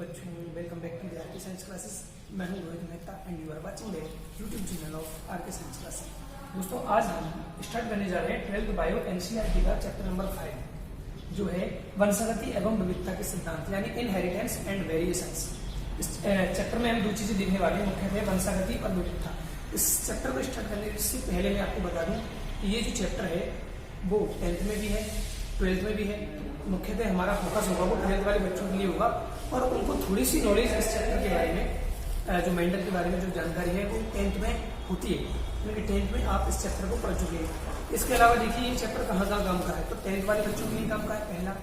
बच्चों, welcome back to the RK science classes. मैं हूं Rohit Mehta and you are watching the YouTube channel of RK science classes. दोस्तों, आज हम स्टार्ट करने जा रहे हैं 12th बायो एनसीईआरटी का चैप्टर नंबर 5 जो है वंशागति एवं विविधता के सिद्धांत यानी इनहेरिटेंस एंड वेरिएशंस। इस चैप्टर में हम दो चीजें देखने वाले हैं, मुख्यतः वंशागति और विविधता। इस चैप्टर को स्टार्ट करने से पहले मैं आपको बता दूं कि ये जो चैप्टर है वो 10th में भी है, 12th में भी है। मुख्यतः हमारा फोकस होगा वो 12th वाले बच्चों के लिए होगा और उनको थोड़ी सी नॉलेज इस चैप्टर के बारे में, जो मेंडल के बारे में जो जानकारी है वो 10th में होती है, क्योंकि 10th में आप इस चैप्टर को पढ़ चुके हैं। इसके अलावा देखिए ये चैप्टर कहाँ काम का है, तो 10th वाले बच्चों के लिए काम का है। पहला,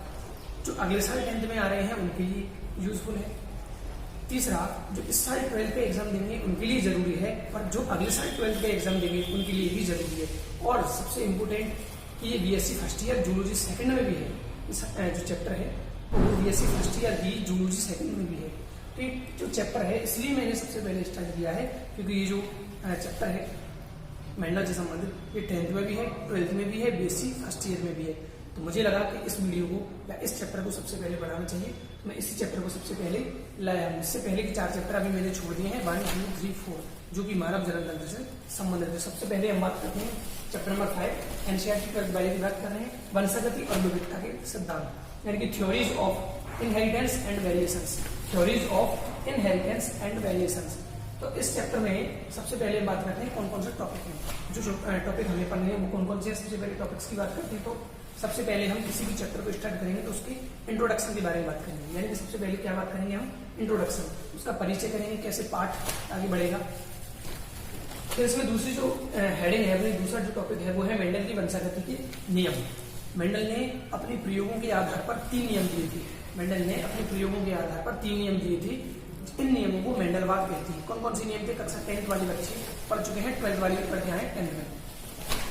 जो अगले साल 10th में आ रहे हैं उनके लिए यूजफुल है। तीसरा, जो इस साल 12th पे एग्जाम देंगे उनके लिए जरूरी है, और जो अगले साल 12th पे एग्जाम देंगे उनके लिए भी जरूरी है। और सबसे इम्पोर्टेंट कि ये BSc first year zoology second में भी है। इस जो चैप्टर है वो बीएससी फर्स्ट ईयर भी जूलॉजी सेकंड में भी है। तो ये जो चैप्टर है इसलिए मैंने सबसे पहले स्टार्ट किया है, क्योंकि ये जो चैप्टर है मेंडल से संबंधित ये 10th में भी है, 12th में भी है, बीएससी फर्स्ट ईयर में भी है। तो मुझे लगा कि इस वीडियो को या इस चैप्टर को सबसे पहले पढ़ाना चाहिए, तो मैं इसी चैप्टर को सबसे पहले लाया हूँ। इससे पहले के 4 चैप्टर अभी मैंने छोड़ दिए हैं, 1, 2, 3, 4, जो कि मानव जनन तंत्र से संबंधित है। सबसे पहले हम बात करते हैं चैप्टर नंबर 5 एनसीईआरटी के बारे में बात कर रहे हैं, वंशागति और विविधता के सिद्धांत यानी कि theories of inheritance and variations. Theories of inheritance and variations. तो इस चैप्टर में सबसे पहले हम बात करते हैं कौन कौन से टॉपिक हैं, जो टॉपिक हमें पढ़ने हैं वो कौन कौन से। सबसे पहले टॉपिक्स की बात करते हैं तो सबसे पहले हम किसी भी चैप्टर को स्टार्ट करेंगे तो उसकी इंट्रोडक्शन के बारे में बात करेंगे, यानी कि सबसे पहले क्या बात करेंगे हम, इंट्रोडक्शन, उसका परिचय करेंगे, कैसे पाठ आगे बढ़ेगा। फिर इसमें दूसरी जो हेडिंग है, अपनी दूसरा जो टॉपिक है वो है मेंडल की वंशागति के नियम। मेंडल ने अपने प्रयोगों के आधार पर 3 नियम दिए थे। मेंडल ने अपने प्रयोगों के आधार पर 3 नियम दिए थे। इन नियमों को मेंडलवाद कहते हैं। कौन कौन से नियम थे, कक्षा 10th वाले बच्चे पढ़ चुके हैं, 12th वाले पढ़ के आए 10th में।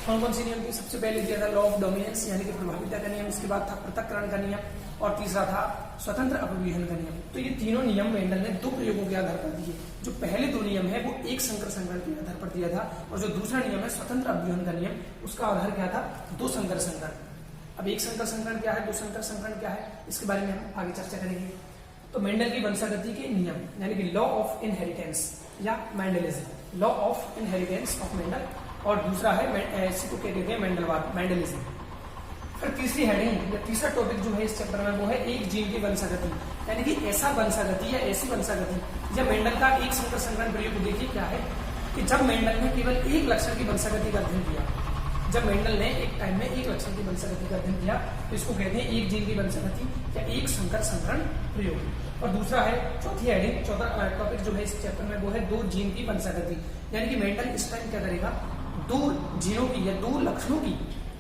कौन कौन से नियम थे, सबसे पहले दिया था लॉ ऑफ डोमिनेंस यानी कि प्रभाविता का नियम, इसके बाद था पृथक्करण का नियम, और तीसरा था स्वतंत्र अपव्यूहन का नियम। तो ये तीनों नियम मेंडल ने 2 प्रयोगों के आधार पर दिए। जो पहले 2 नियम है वो एक संकर संकरण के आधार पर दिया था, और जो दूसरा नियम है स्वतंत्र अपव्यूहन का नियम, उसका आधार क्या था, 2 संकर संकरण। अब एक संकर संकरण क्या है, 2 संकर संकरण क्या है, इसके बारे में हम आगे चर्चा करेंगे। तो मेंडल की वंशागति के नियम यानी कि लॉ ऑफ इनहेरिटेंस या Mendelism, law of inheritance of Mendel, और दूसरा है इसी को क्या कहते हैं, मेंडलवाद, मेंडलिज्म। फिर तीसरी हेडिंग या तीसरा टॉपिक जो है इस चैप्टर में वो है एक जीन की वंशागति, यानी कि ऐसा वंशागति या ऐसी वंशागति जब मेंडल का एक संकर संकरण प्रयोग देखिए क्या है कि जब मेंडल ने केवल एक लक्षण की वंशागति का अध्ययन किया, जब मेंडल ने एक टाइम में एक लक्षण की वंशागति का अध्ययन किया तो इसको कहते हैं एक जीन की वंशागति या एक संकर संकरण प्रयोग। और दूसरा है चौथी हेडिंग, चौथा टॉपिक जो है इस चैप्टर में वो है 2 जीन की वंशागति, यानी कि मेंडल इस टाइम क्या करेगा, 2 जीनों की या 2 लक्षणों की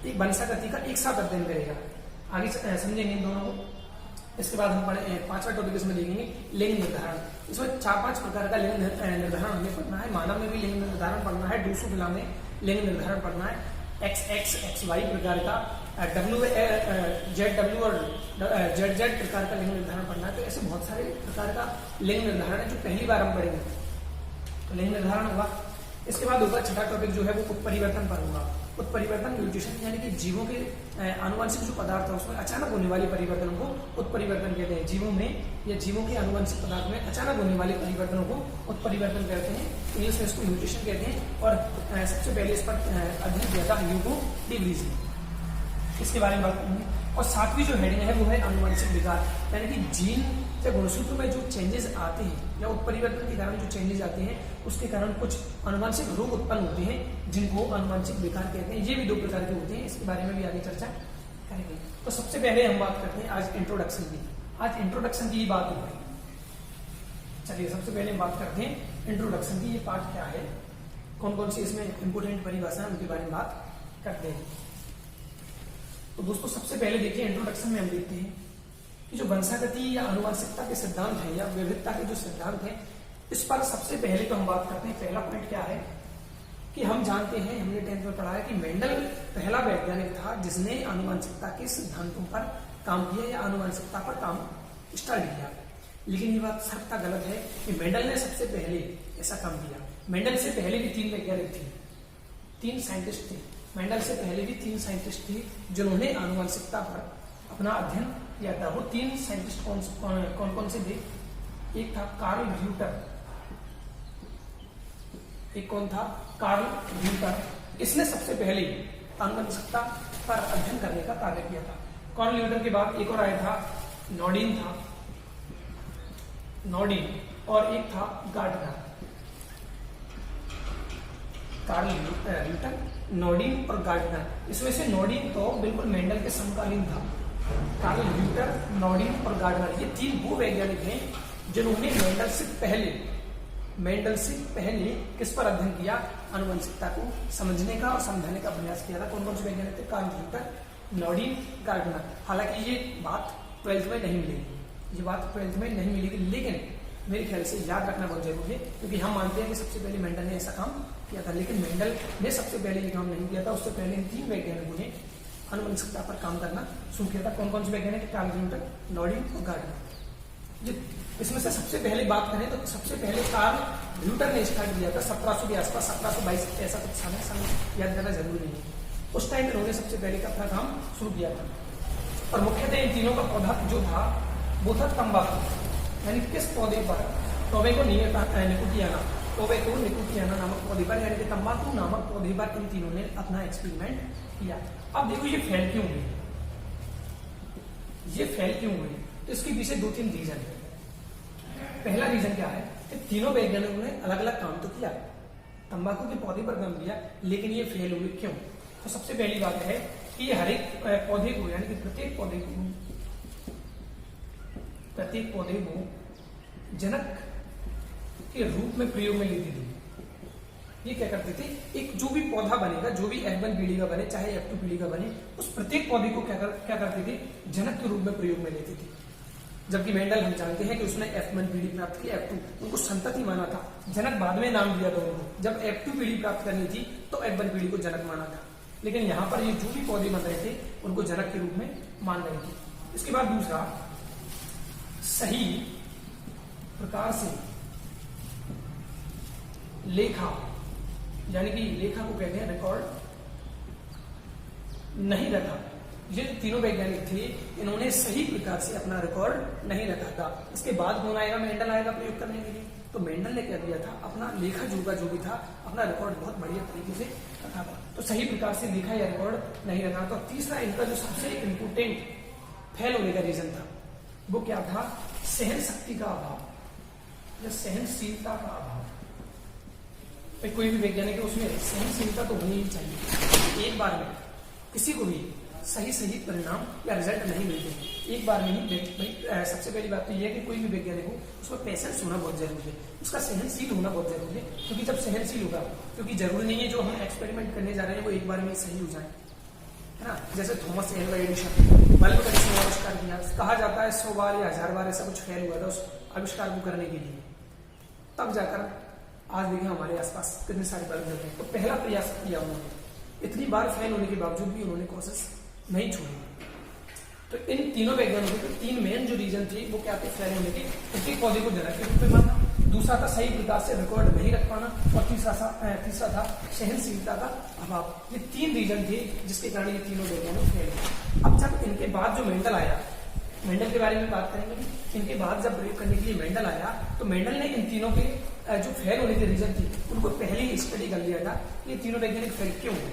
एक वंशागति का एक साथ अध्ययन करेगा। आगे समझेंगे इन दोनों को। इसके बाद हम 5वां टॉपिक इसमें देखेंगे लिंग निर्धारण। इसमें 4-5 प्रकार का लिंग निर्धारण हमें पढ़ना है। मानव में भी लिंग निर्धारण पढ़ना है, ड्रोसोफिला में लिंग निर्धारण पढ़ना है, XX, XY प्रकार का, ZW और ZZ प्रकार का लिंग निर्धारण पढ़ना है। तो ऐसे बहुत सारे प्रकार का लिंग निर्धारण है जो पहली बार हम पढ़ेंगे। तो लिंग निर्धारण होगा। इसके बाद होगा 6ठा टॉपिक जो है वो उत्परिवर्तन पर होगा। उत्परिवर्तन म्यूटेशन यानी कि जीवों के आनुवंशिक जो पदार्थ है उसमें अचानक होने वाले परिवर्तनों को उत्परिवर्तन कहते हैं। जीवों में या जीवों के आनुवंशिक पदार्थ में अचानक होने वाले परिवर्तनों को उत्परिवर्तन कहते हैं, इंग्लिश में इसको म्यूटेशन कहते हैं। और सबसे पहले इस पर अध्ययन किया था ह्यूगो डी व्रीज ने, इसके बारे में बात करेंगे। और 7वीं जो हेडिंग है वो है आनुवंशिक विकार, यानी कि जीन या गुणसूत्र में जो चेंजेस आते हैं या उत्परिवर्तन के कारण जो चेंजेस आते हैं उसके कारण कुछ आनुवंशिक रोग उत्पन्न होते हैं जिनको आनुवंशिक विकार कहते हैं। ये भी 2 प्रकार के होते हैं, इसके बारे में भी आगे चर्चा करेंगे। तो सबसे पहले हम बात करते हैं आज इंट्रोडक्शन की। आज इंट्रोडक्शन की ही बात हो रही है। चलिए सबसे पहले हम बात करते हैं इंट्रोडक्शन की, ये पार्ट क्या है, कौन कौन सी इसमें इंपोर्टेंट परिभाषा है उनके बारे में बात करते हैं। तो दोस्तों सबसे पहले देखिए इंट्रोडक्शन में हम देखते हैं कि जो वंशागति या आनुवंशिकता के सिद्धांत है या विविधता के जो सिद्धांत है, इस पर सबसे पहले तो हम बात करते हैं। पहला पॉइंट क्या है कि हम जानते हैं, हमने 10th में पढ़ा है कि मेंडल पहला वैज्ञानिक था जिसने आनुवंशिकता के सिद्धांतों पर काम किया या आनुवंशिकता पर काम स्टार्ट किया। लेकिन ये बात सर्वथा गलत है कि मेंडल ने सबसे पहले ऐसा काम किया। मेंडल से पहले भी 3 वैज्ञानिक थे, 3 साइंटिस्ट थे। मेंडल से पहले भी 3 साइंटिस्ट थे जिन्होंने आनुवंशिकता पर अपना अध्ययन किया था। वो 3 साइंटिस्ट कौन कौन से थे, एक था कार्ल र्यूटर। एक कौन था? कार्ल र्यूटर। इसने सबसे पहले आनुवंशिकता पर अध्ययन करने का कार्य किया था। कार्ल र्यूटर के बाद एक और आया था, नॉर्डिन था, नॉर्डिन, और एक था गार्डनर। कार्ल र्यूटर, नॉर्डिन और गार्डनर। इसमें से नॉर्डिन तो बिल्कुल मेंडल के समकालीन था। कार्ल र्यूटर, नॉर्डिन और गार्डनर, ये तीन वो वैज्ञानिक हैं जिन्होंने मेंडल से पहले किस पर अध्ययन किया? आनुवंशिकता को समझने का और समझाने का प्रयास किया था। कौन कौन से वैज्ञानिक थे? Carl Reuter, Nordin, Gardner. हालांकि ये बात 12th में नहीं मिलेगी, ये बात 12th में नहीं मिलेगी, लेकिन मेरे ख्याल से याद रखना बहुत जरूरी है, क्योंकि हम मानते हैं कि सबसे पहले मेंडल ने ऐसा काम किया था, लेकिन मेंडल ने सबसे पहले ये काम नहीं किया था। उससे पहले इन तीन वैज्ञानिकों ने आनुवंशिकता पर काम करना शुरू किया था। कौन कौन से वैज्ञानिक? कार्ल र्यूटर, नॉर्डिन और गार्डनर। इसमें से सबसे पहले बात करें तो सबसे पहले कार्ल र्यूटर ने स्टार्ट किया था 1700 के आसपास, 1722 ऐसा कुछ समय याद करना जरूरी नहीं है। उस टाइम इन्होंने सबसे पहले अपना काम शुरू किया था। और मुख्यतः इन तीनों का पौधा जो था वो था तंबाकू। यानी किस पौधे पर? टोबैको निकोटियाना नामक पौधे पर, यानी कि तंबाकू नामक पौधे पर इन तीनों ने अपना एक्सपेरिमेंट किया। अब देखो ये फेल क्यों हुई? ये फेल क्यों हुई? तो इसके पीछे 2-3 रीजन है। पहला रीजन क्या है कि तीनों वैज्ञानिकों ने अलग अलग काम तो किया, तंबाकू के पौधे पर काम किया, लेकिन ये फेल हुए क्यों? तो सबसे पहली बात है कि ये हर एक पौधे को, यानी कि प्रत्येक पौधे को जनक के रूप में प्रयोग में लेती थी। ये क्या करते थे? एक जो भी पौधा बनेगा, जो भी F1 पीढ़ी का बने चाहे F2 पीढ़ी का बने, उस प्रत्येक पौधे को क्या करते थे? जनक के रूप में प्रयोग में लेते थे। जबकि मेंडल हम जानते हैं कि उसने F1 पीढ़ी प्राप्त की, F2 उनको संतति माना था, जनक बाद में नाम दिया था उनको। जब F2 पीढ़ी प्राप्त करनी थी तो F1 पीढ़ी को जनक माना था, लेकिन यहाँ पर ये जो भी पौधे बन रहे थे उनको जनक के रूप में मान रहे थे। इसके बाद दूसरा, सही प्रकार से लेखा, यानी कि लेखा को कहते हैं रिकॉर्ड, नहीं रखा। ये तीनों वैज्ञानिक थे, इन्होंने सही प्रकार से अपना रिकॉर्ड नहीं रखा था। इसके बाद कौन आएगा? मेंडल आएगा प्रयोग करने के लिए। तो मेंडल ने क्या किया था? अपना लेखा जोखा जो भी था, अपना रिकॉर्ड बहुत बढ़िया तरीके से रखा था। तो सही प्रकार से लेखा या रिकॉर्ड नहीं रखा। तो तीसरा इनका जो सबसे इंपोर्टेंट फेल होने का रीजन था वो क्या था? सहन शक्ति का अभाव या सहनशीलता का अभाव। कोई भी वैज्ञानिक है उसमें सहनशीलता तो होनी ही चाहिए। एक बार में किसी को भी सही परिणाम या रिजल्ट नहीं मिलते। एक बार में ही सबसे पहली बात तो यह है कि कोई भी वैज्ञानिक हो उसमें पेशेंस होना बहुत जरूरी है, उसका सहनशील होना बहुत जरूरी है। क्योंकि जब सहनशील होगा, क्योंकि जरूरी नहीं है जो हम एक्सपेरिमेंट करने जा रहे हैं वो एक बार में सही हो जाए, है ना। जैसे थॉमस एल्वा एडिसन बल्ब का जिसने आविष्कार किया, कहा जाता है 100 बार या 1000 बार ऐसा कुछ फेल हुआ था उस आविष्कार को करने के लिए, तब जाकर आज देखिए हमारे आसपास कितने सारे बल्ब जलते हैं। तो पहला प्रयास किया उन्होंने, इतनी बार फेल होने के बावजूद भी उन्होंने कोशिश नहीं छोड़ी। तो इन तीनों वैज्ञानिकों के 3 मेन जो रीजन थे वो क्या थे फेल होने के? प्रत्येक पौधे को जनक के रूप में मानना, दूसरा था सही प्रकार से रिकॉर्ड नहीं रख पाना, और तीसरा था सहनशीलता का अभाव। ये 3 रीजन थे जिसके कारण ये तीनों वैज्ञानिक फेल हुए। अब जब इनके बाद जो मेंडल आया, मेंडल के बारे में बात करेंगे, इनके बाद जब प्रयोग करने के लिए मेंडल आया तो मेंडल ने इन तीनों के जो फेल होने के रीजन थे उनको पहले ही स्टडी कर लिया था कि ये तीनों वैज्ञानिक फेल क्यों हुए।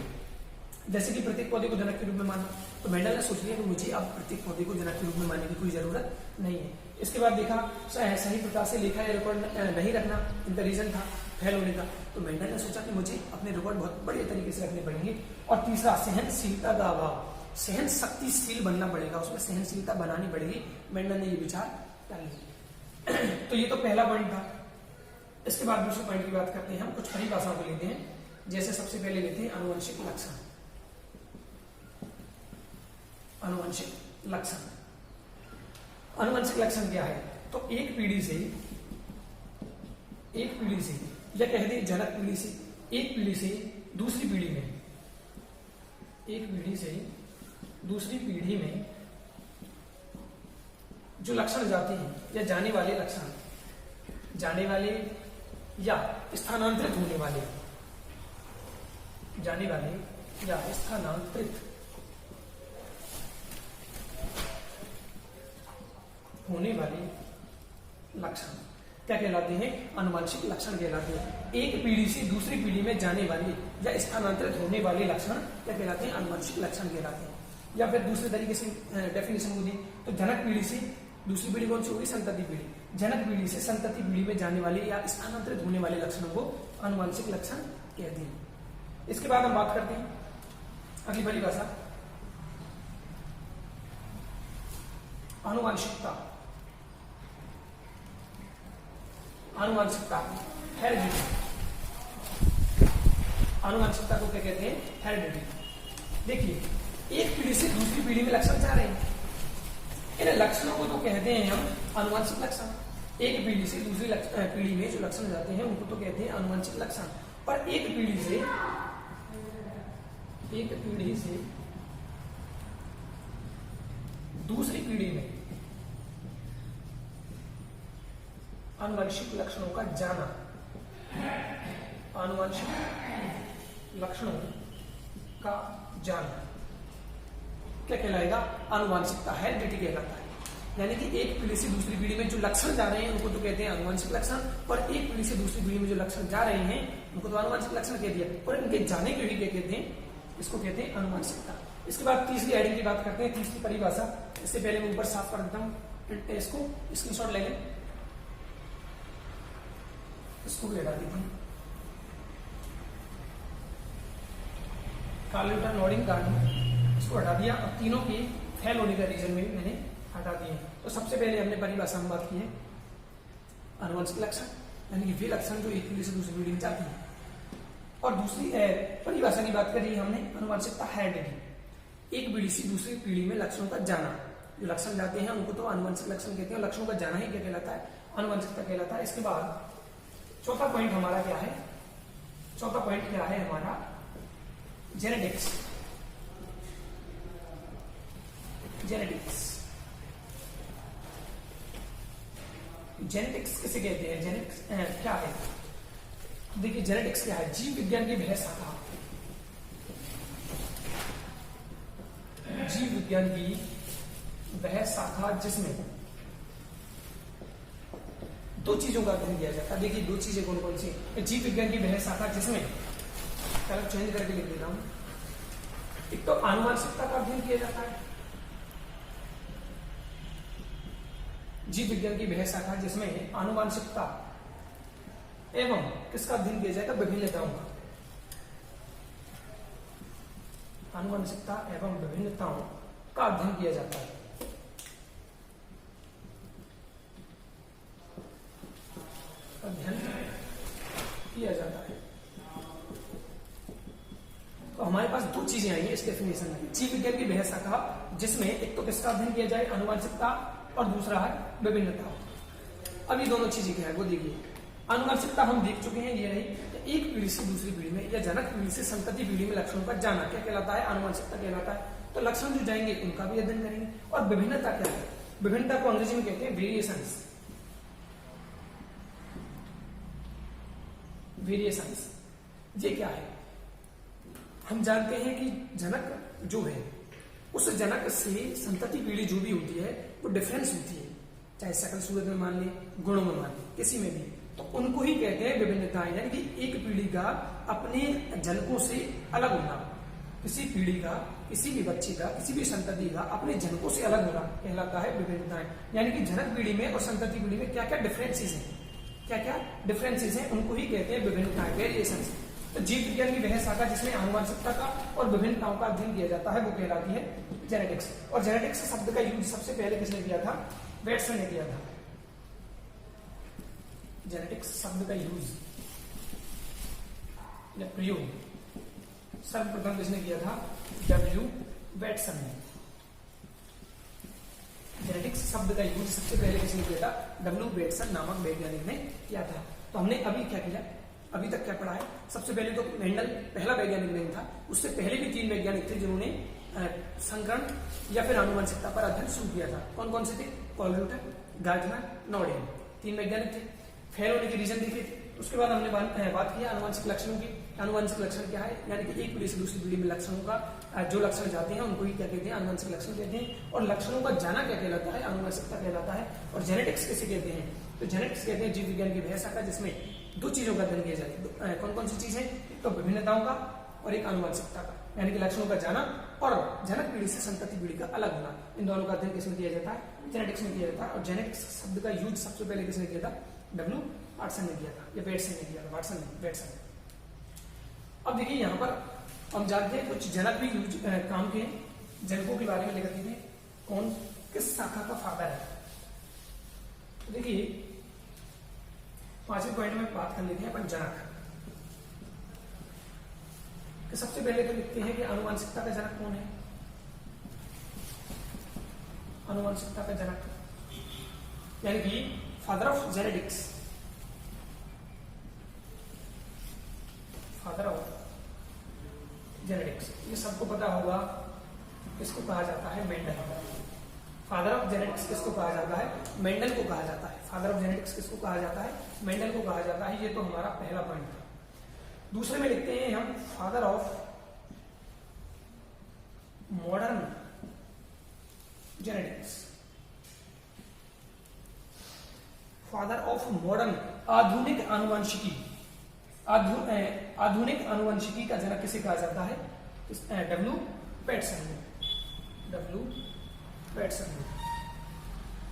जैसे कि प्रत्येक पौधे को जनक के रूप में माना, तो मेंडल ने सोच लिया कि मुझे अब प्रत्येक पौधे को जनक के रूप में मानने की कोई जरूरत नहीं है। इसके बाद देखा सही प्रकार से लेखा या रिकॉर्ड नहीं रखना इनका रीजन था फेल होने का, तो मेंडल ने सोचा कि मुझे अपने रिकॉर्ड बहुत बढ़िया तरीके से रखने पड़ेंगे। और तीसरा सहनशीलता का अभाव, सहन शक्तिशील बनना पड़ेगा, उसमें सहनशीलता बनानी पड़ेगी। मेंडल ने ये विचार कर लिया। तो ये तो पहला पॉइंट था। इसके बाद दूसरे पॉइंट की बात करते हैं, हम कुछ परिभाषाओं को लेते हैं। जैसे सबसे पहले लेते हैं आनुवंशिक लक्षण। आनुवंशिक लक्षण, आनुवंशिक लक्षण क्या है? तो एक पीढ़ी से या कह दें जनक पीढ़ी से एक पीढ़ी से दूसरी पीढ़ी में, एक पीढ़ी से दूसरी पीढ़ी में जो लक्षण जाते हैं या जाने वाले लक्षण, जाने वाले या स्थानांतरित होने वाले, जाने वाले या स्थानांतरित होने वाले लक्षण क्या कहलाते हैं? आनुवंशिक लक्षण कहलाते हैं। एक पीढ़ी से दूसरी पीढ़ी में जाने वाले या स्थानांतरित होने वाले लक्षण क्या कहलाते हैं? आनुवंशिक लक्षण कहलाते हैं। या फिर दूसरे तरीके से डेफिनेशन को दें तो जनक पीढ़ी से दूसरी पीढ़ी कौन सी होगी? संतति पीढ़ी। जनक पीढ़ी से संतति पीढ़ी में जाने वाले या स्थानांतरित होने वाले लक्षणों को आनुवंशिक लक्षण कहते हैं। इसके बाद हम बात करते हैं अगली परिभाषा, आनुवंशिकता। आनुवंशिकता हेरिडिटी। आनुवंशिकता को क्या कहते हैं? हेरिडिटी। देखिए एक पीढ़ी से दूसरी पीढ़ी में लक्षण जा रहे हैं, इन लक्षणों को तो कहते हैं हम आनुवंशिक लक्षण। एक पीढ़ी से दूसरी पीढ़ी में जो लक्षण जाते हैं उनको तो कहते हैं आनुवंशिक लक्षण। पर एक पीढ़ी से दूसरी पीढ़ी में आनुवंशिक लक्षणों का जाना, आनुवंशिक लक्षणों का जाना क्या कहलाएगा? आनुवंशिकता हेरिडिटी कहलाता है। यानी कि एक पीढ़ी से दूसरी पीढ़ी में जो लक्षण जा रहे हैं उनको तो कहते हैं आनुवंशिक लक्षण, और एक पीढ़ी से दूसरी पीढ़ी में जो लक्षण जा रहे हैं उनको तो आनुवंशिक लक्षण कह दिया, और इनके जाने के भी क्या कहते हैं? इसको कहते हैं आनुवंशिकता। इसके बाद तीसरी हेडिंग की बात करते हैं, तीसरी परिभाषा। इससे पहले मैं ऊपर साफ कर देता हूं, इसको स्क्रीनशॉट ले लें, इसको भी हटा देता हूं। कार्लेटन नोडिंग कार्ड इसको हटा दिया। अब तीनों के फेल होने का रीजन में मैंने हटा दिए। तो सबसे पहले हमने परिभाषा में बात की है आनुवंशिक लक्षण, यानी कि वे लक्षण जो एक पीढ़ी से दूसरी पीढ़ी में जाते हैं। और दूसरी परिभाषा की बात करी हमने आनुवंशिकता हेरिडिटी। एक पीढ़ी से दूसरी पीढ़ी में लक्षणों का जाना, जो लक्षण जाते हैं उनको तो आनुवंशिक लक्षण कहते हैं, लक्षणों का जाना ही क्या कहलाता है? आनुवंशिकता कहलाता है। इसके बाद चौथा पॉइंट हमारा क्या है? चौथा पॉइंट क्या है हमारा? जेनेटिक्स। जेनेटिक्स जेनेटिक्स किसे कहते हैं? जेनेटिक्स क्या है? देखिए जेनेटिक्स क्या है? जीव विज्ञान की वह शाखा, जीव विज्ञान की वह शाखा जिसमें दो चीजों का अध्ययन किया जाता है। देखिए दो चीजें कौन कौन सी? जीव विज्ञान की वह शाखा जिसमें, कलर चेंज करके लिख देता हूं, एक तो आनुवंशिकता का अध्ययन किया जाता है, जीव विज्ञान की वह शाखा जिसमें आनुवंशिकता एवं किसका अध्ययन किया जाएगा? विभिन्नताओं का। आनुवंशिकता एवं विभिन्नताओं का अध्ययन किया जाता है। अध्ययन किया जाता है। तो हमारे पास दो चीजें आई है इस डेफिनेशन में, जीव विज्ञान की वह शाखा जिसमें एक तो किसका अध्ययन किया जाए? आनुवंशिकता, और दूसरा है विभिन्नता। अब ये दोनों चीजें क्या है वो देखिए। आनुवंशिकता हम देख चुके हैं, ये रही एक पीढ़ी से दूसरी पीढ़ी में या जनक पीढ़ी से संतति पीढ़ी में लक्षणों का जाना क्या कहलाता है? आनुवंशिकता कहलाता है। तो लक्षण जो जाएंगे उनका भी अध्ययन करेंगे। और विभिन्नता क्या है? विभिन्नता को अंग्रेजी में कहते हैं वेरिएशंस। वेरिएशंस ये क्या है? हम जानते हैं कि जनक जो है उस जनक से संतति पीढ़ी जो भी होती है वो डिफरेंस होती है, चाहे शकल सूरत में मान ले, गुणों में मान ले, किसी में भी, तो उनको ही कहते हैं विभिन्नताएं। यानी कि एक पीढ़ी का अपने जनकों से अलग होना, किसी पीढ़ी का, किसी भी बच्चे का, किसी भी संतति का अपने जनकों से अलग होना कहलाता है विभिन्नताएं। यानी कि जनक पीढ़ी में और संतति पीढ़ी में क्या क्या डिफरेंसेस हैं, क्या क्या डिफरेंसेस हैं, उनको ही कहते हैं विभिन्नताएं, वेरिएशंस। तो जीव विज्ञान की वह शाखा जिसमें आनुवंशिकता का और विभिन्नताओं का अध्ययन किया जाता है वो कहलाती है जेनेटिक्स। और जेनेटिक्स शब्द का यूज सबसे पहले किसने किया था? वेट्सन ने किया था। जेनेटिक्स शब्द का यूज या प्रयोग सर्वप्रथम किसने किया था? डब्ल्यू वेट्सन ने। जेनेटिक्स शब्द का यूज सबसे पहले किसने किया था? डब्ल्यू वेट्सन नामक वैज्ञानिक ने किया था। तो हमने अभी क्या किया, अभी तक क्या पढ़ा है? सबसे पहले तो मेंडल पहला वैज्ञानिक नहीं था, उससे पहले भी 3 वैज्ञानिक थे जिन्होंने संकरण या फिर आनुवंशिकता पर अध्ययन शुरू किया था। कौन कौन से थे? कॉलरूटर, गार्टनर, नॉर्डेन, 3 वैज्ञानिक थे। फेल होने के रीजन देखे थे। उसके बाद हमने बात की आनुवंशिक लक्षणों की। आनुवंशिक लक्षण क्या है? यानी कि एक पीढ़ी से दूसरी पीढ़ी में लक्षणों का जो लक्षण जाते हैं उनको ही क्या कहते हैं? आनुवंशिक लक्षण कहते हैं। और लक्षणों का जाना क्या कहलाता है? आनुवंशिकता कहलाता है। और जेनेटिक्स किसे कहते हैं? तो जेनेटिक्स कहते हैं जीव विज्ञान की वह शाखा जिसमें दो चीजों का अध्ययन किया जाता है। कौन कौन सी चीज है? तो विभिन्नताओं का और एक आनुवंशिकता का, यानी कि लक्षणों का जाना और जनक पीढ़ी से संतति पीढ़ी का अलग होना। इन दोनों का अध्ययन किसमें किया जाता है? जेनेटिक्स में किया जाता है। और जेनेटिक्स शब्द का यूज सबसे पहले किसने किया था? डब्ल्यू वाटसन ने किया था, या वेटसन ने किया था, वाटसन ने, वेटसन ने। अब देखिए यहाँ पर हम जानते हैं कुछ जनक भी यूज काम के जनकों के बारे में लेकर के कौन किस शाखा का फादर है। तो देखिए 5वें पॉइंट में बात कर लेते हैं अपन जनक। कि सबसे पहले तो लिखते हैं कि आनुवंशिकता का जनक कौन है? आनुवंशिकता का जनक यानी कि father of genetics, father of genetics, ये सबको पता होगा। किसको कहा जाता है? मेंडल। फादर ऑफ जेनेटिक्स किसको कहा जाता है? मेंडल को कहा जाता है। फादर ऑफ जेनेटिक्स किसको कहा जाता है? मेंडल को कहा जाता है। ये तो हमारा पहला पॉइंट था। दूसरे में लिखते हैं हम father of modern genetics, father of modern आधुनिक आनुवंशिकी। आधुनिक आनुवंशिकी का जनक किसे कहा जाता है? डब्ल्यू पेटसन। डब्ल्यू पेटसन।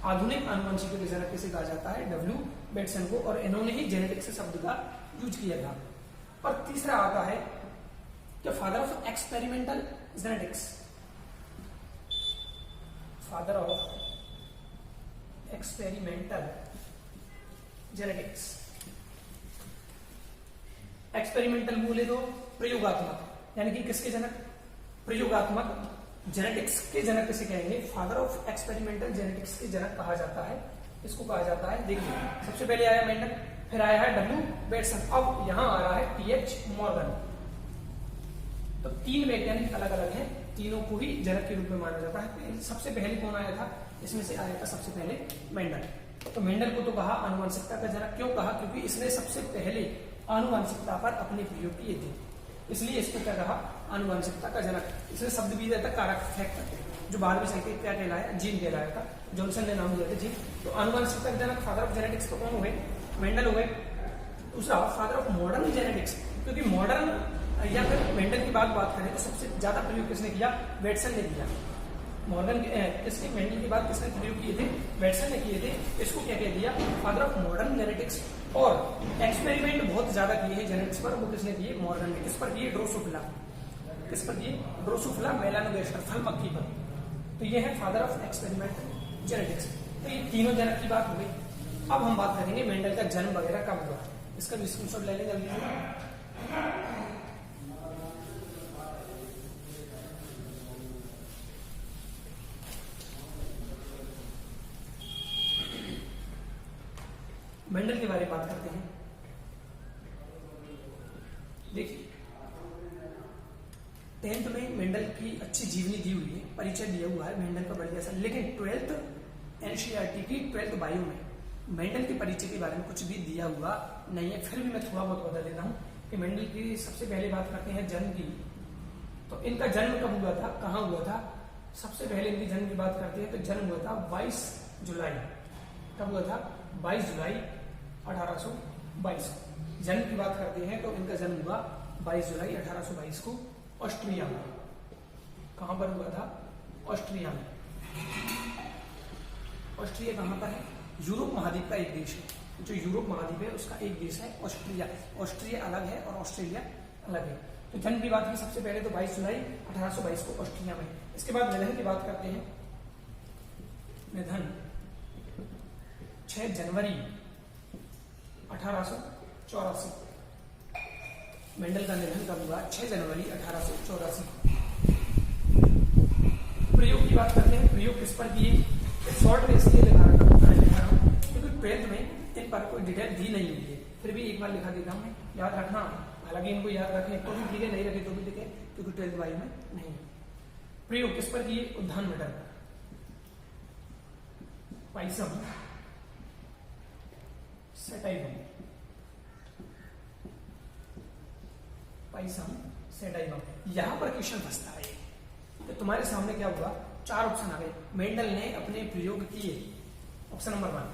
आधुनिक आनुवंशिकी के जनक किसे कहा जाता है? डब्ल्यू पेटसन को। और इन्होंने ही जेनेटिक्स शब्द का यूज किया था। और तीसरा आता है कि father of experimental genetics, father of experimental genetics. Experimental बोले तो प्रयोगात्मक, यानी कि किसके जनक? प्रयोगात्मक जेनेटिक्स के जनक किसे कहेंगे? फादर ऑफ एक्सपेरिमेंटल जेनेटिक्स के जनक कहा जाता है। इसको कहा जाता है, देखिए सबसे पहले आया मेंडल, फिर आया है डब्ल्यू बेटसन, अब यहां आ रहा है टीएच मॉर्गन। तो तीन वैज्ञानिक अलग अलग हैं, तीनों को ही जनक के रूप में माना जाता है। सबसे पहले कौन आया था? इसमें से आया था सबसे पहले मेंडल। तो मेंडल को तो कहा आनुवंशिकता का जनक, क्यों कहा? क्योंकि इसने सबसे पहले आनुवंशिकता पर अपने प्रयोग किए थे, इसलिए इसको क्या कहा? आनुवंशिकता का जनक। इसने शब्द भी दिया था कारक, फैक्टर, जो बाद में चलके क्या कहलाया? जीन कहलाया था। जॉनसन ने नाम दिया था जीन। तो आनुवंशिकता का जनक फादर ऑफ जेनेटिक्स तो कौन हुए? मेंडल हो गए। दूसरा फादर ऑफ मॉडर्न जेनेटिक्स, क्योंकि मॉडर्न या फिर मेंडल की बात करें तो सबसे ज्यादा प्रयोग किसने किया? वेटसन ने किया। मॉडर्न इसके मेंडल की बात किसने प्रयोग किए थे? वेटसन ने किए थे। इसको क्या कह दिया? Father of modern genetics. और एक्सपेरिमेंट बहुत ज्यादा किए हैं जेनेटिक्स पर, वो किसने किए? मॉर्गन ने। किस पर किए? ड्रोसोफिला। किस पर किए? ड्रोसोफिला मेलानोगास्टर, फल मक्खी पर। तो ये है फादर ऑफ एक्सपेरिमेंट जेनेटिक्स। तो ये तीनों जनक की बात हो गई। अब हम बात करेंगे मेंडल का जन्म वगैरह कब हुआ। इसका भी स्क्रीनशॉट ले लें जल्दी से। मेंडल के बारे में बात करते हैं। देखिए 10th में मेंडल की अच्छी जीवनी दी हुई है, परिचय दिया हुआ है मेंडल का बढ़िया सा। लेकिन 12th एनसीईआरटी की 12th बायो में मेंडल के परिचय के बारे में कुछ भी दिया हुआ नहीं है। फिर भी मैं थोड़ा बहुत बता देता हूँ कि मेंडल की सबसे पहले बात करते हैं जन्म की। तो इनका जन्म कब हुआ था, कहाँ हुआ था? सबसे पहले इनकी जन्म की बात करते हैं तो जन्म हुआ था 22 जुलाई। कब हुआ था? 22 जुलाई 1822। जन्म की बात करते हैं तो इनका जन्म हुआ 22 जुलाई 1822 को ऑस्ट्रिया में। कहां पर हुआ था? ऑस्ट्रिया में। ऑस्ट्रिया कहां पर है? यूरोप महाद्वीप का एक देश है। जो यूरोप महाद्वीप है उसका एक देश है ऑस्ट्रिया। ऑस्ट्रिया अलग है और ऑस्ट्रेलिया अलग है। तो जन्म की बात की सबसे पहले तो 22 जुलाई 1822 को ऑस्ट्रिया में। इसके बाद निधन की बात करते हैं। निधन 6 जनवरी 1884। मेंडल का निधन कब हुआ? 6 जनवरी 1884। प्रयोग की बात करते हैं। प्रयोग किस पर किए? शॉर्ट में इसलिए लिखा रहा हूं क्योंकि 12th में इन पर कोई डिटेल दी नहीं हुई है। फिर भी एक बार लिखा देता हूं, याद रखना। हालांकि इनको याद रखें तो भी ठीक है, नहीं रखे तो भी ठीक है, क्योंकि 12th बायो में नहीं। प्रयोग किस पर किए? उद्यान metal, Pisum, sativum, Pisum, sativum. यहां पर क्वेश्चन फंसता है। तो तुम्हारे सामने क्या हुआ? 4 ऑप्शन आ गए। मेंडल ने अपने प्रयोग किए। ऑप्शन नंबर 1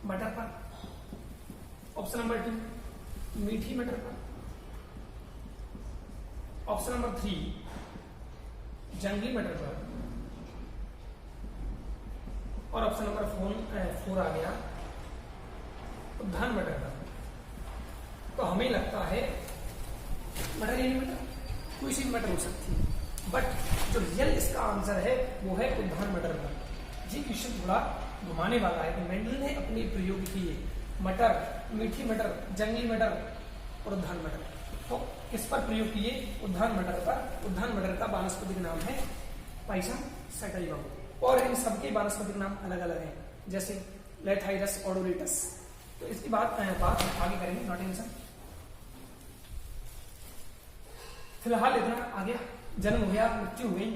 मटर पर। ऑप्शन नंबर 2 मीठी मटर पर। ऑप्शन नंबर 3 जंगली मटर पर। और ऑप्शन नंबर 4 आ गया उद्यान मटर पर। तो हमें लगता है मटर यानी मटर, कोई सी मटर हो सकती है, बट जो रियल इसका आंसर है वो है उद्यान मटर पर। ये क्वेश्चन थोड़ा घुमाने वाला है कि मेंडल ने अपने प्रयोग किए मटर, मीठी मटर, जंगली मटर और उद्यान मटर, तो किस पर प्रयोग किए? उद्यान मटर पर। उद्यान मटर का वानस्पतिक नाम है पाइसम सैटाइवम और इन सबके वानस्पतिक नाम अलग अलग हैं, जैसे लेथाइरस ओडोरेटस। तो इसकी बात आगे करेंगे, नॉट टेंशन। फिलहाल इतना आ गया, जन्म हो गया, मृत्यु हो गई,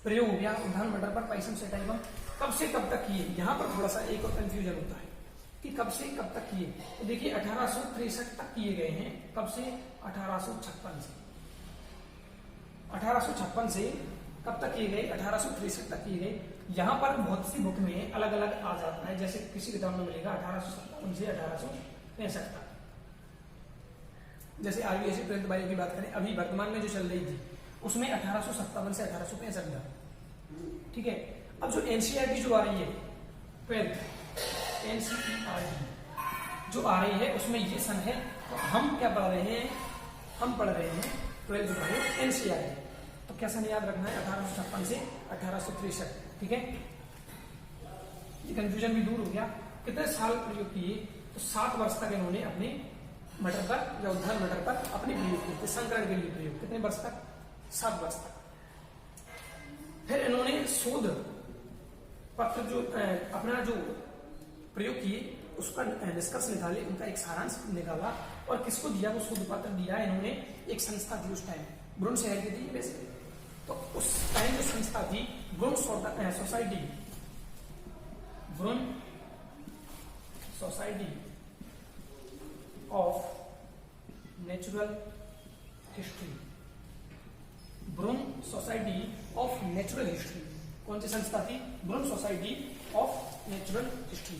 प्रयोग हो गया उद्यान मटर पर पाइसम सैटाइवम। कब से कब तक किए, यहां पर थोड़ा सा एक और कंफ्यूजन होता है कि कब से कब तक किए। तो देखिए 1863 तक किए गए हैं। कब से? 1856 से। 1856 से कब तक किए गए? 1863 तक किए गए। यहां पर बहुत सी बुक में अलग अलग आ जाता है, जैसे किसी किताब में मिलेगा 1857 से 1865 तक। जैसे आरबीएससी 12th बायो की बात करें, अभी वर्तमान में जो चल रही थी उसमें 1857 से 1865 था। ठीक है। अब जो एनसीईआरटी जो आ रही है 12th एनसीईआरटी जो आ रही है उसमें ये सन है, तो हम क्या पढ़ रहे हैं? हम पढ़ रहे हैं 12th बायो एनसीईआरटी। तो क्या सन याद रखना है? 1856 से 1863। ठीक है, ये कंफ्यूजन भी दूर हो गया। कितने साल प्रयोग किए? तो 7 वर्ष तक इन्होंने अपने मटर पर या उद्यान मटर पर अपने प्रयोग किए थे, संकरण के लिए प्रयोग। कितने वर्ष तक? 7 वर्ष तक। फिर इन्होंने शोध पत्र जो अपना जो प्रयोग किए उसका निष्कर्ष निकाले, उनका एक सारांश निकाला और किसको दिया? वो शोध पत्र दिया इन्होंने एक संस्था थी उस टाइम, ब्रून शहर की थी वैसे। तो उस टाइम जो संस्था थी Brunn society, Brunn society of natural history, Brunn society of natural history. कौन सी संस्था थी? Brunn society of natural history.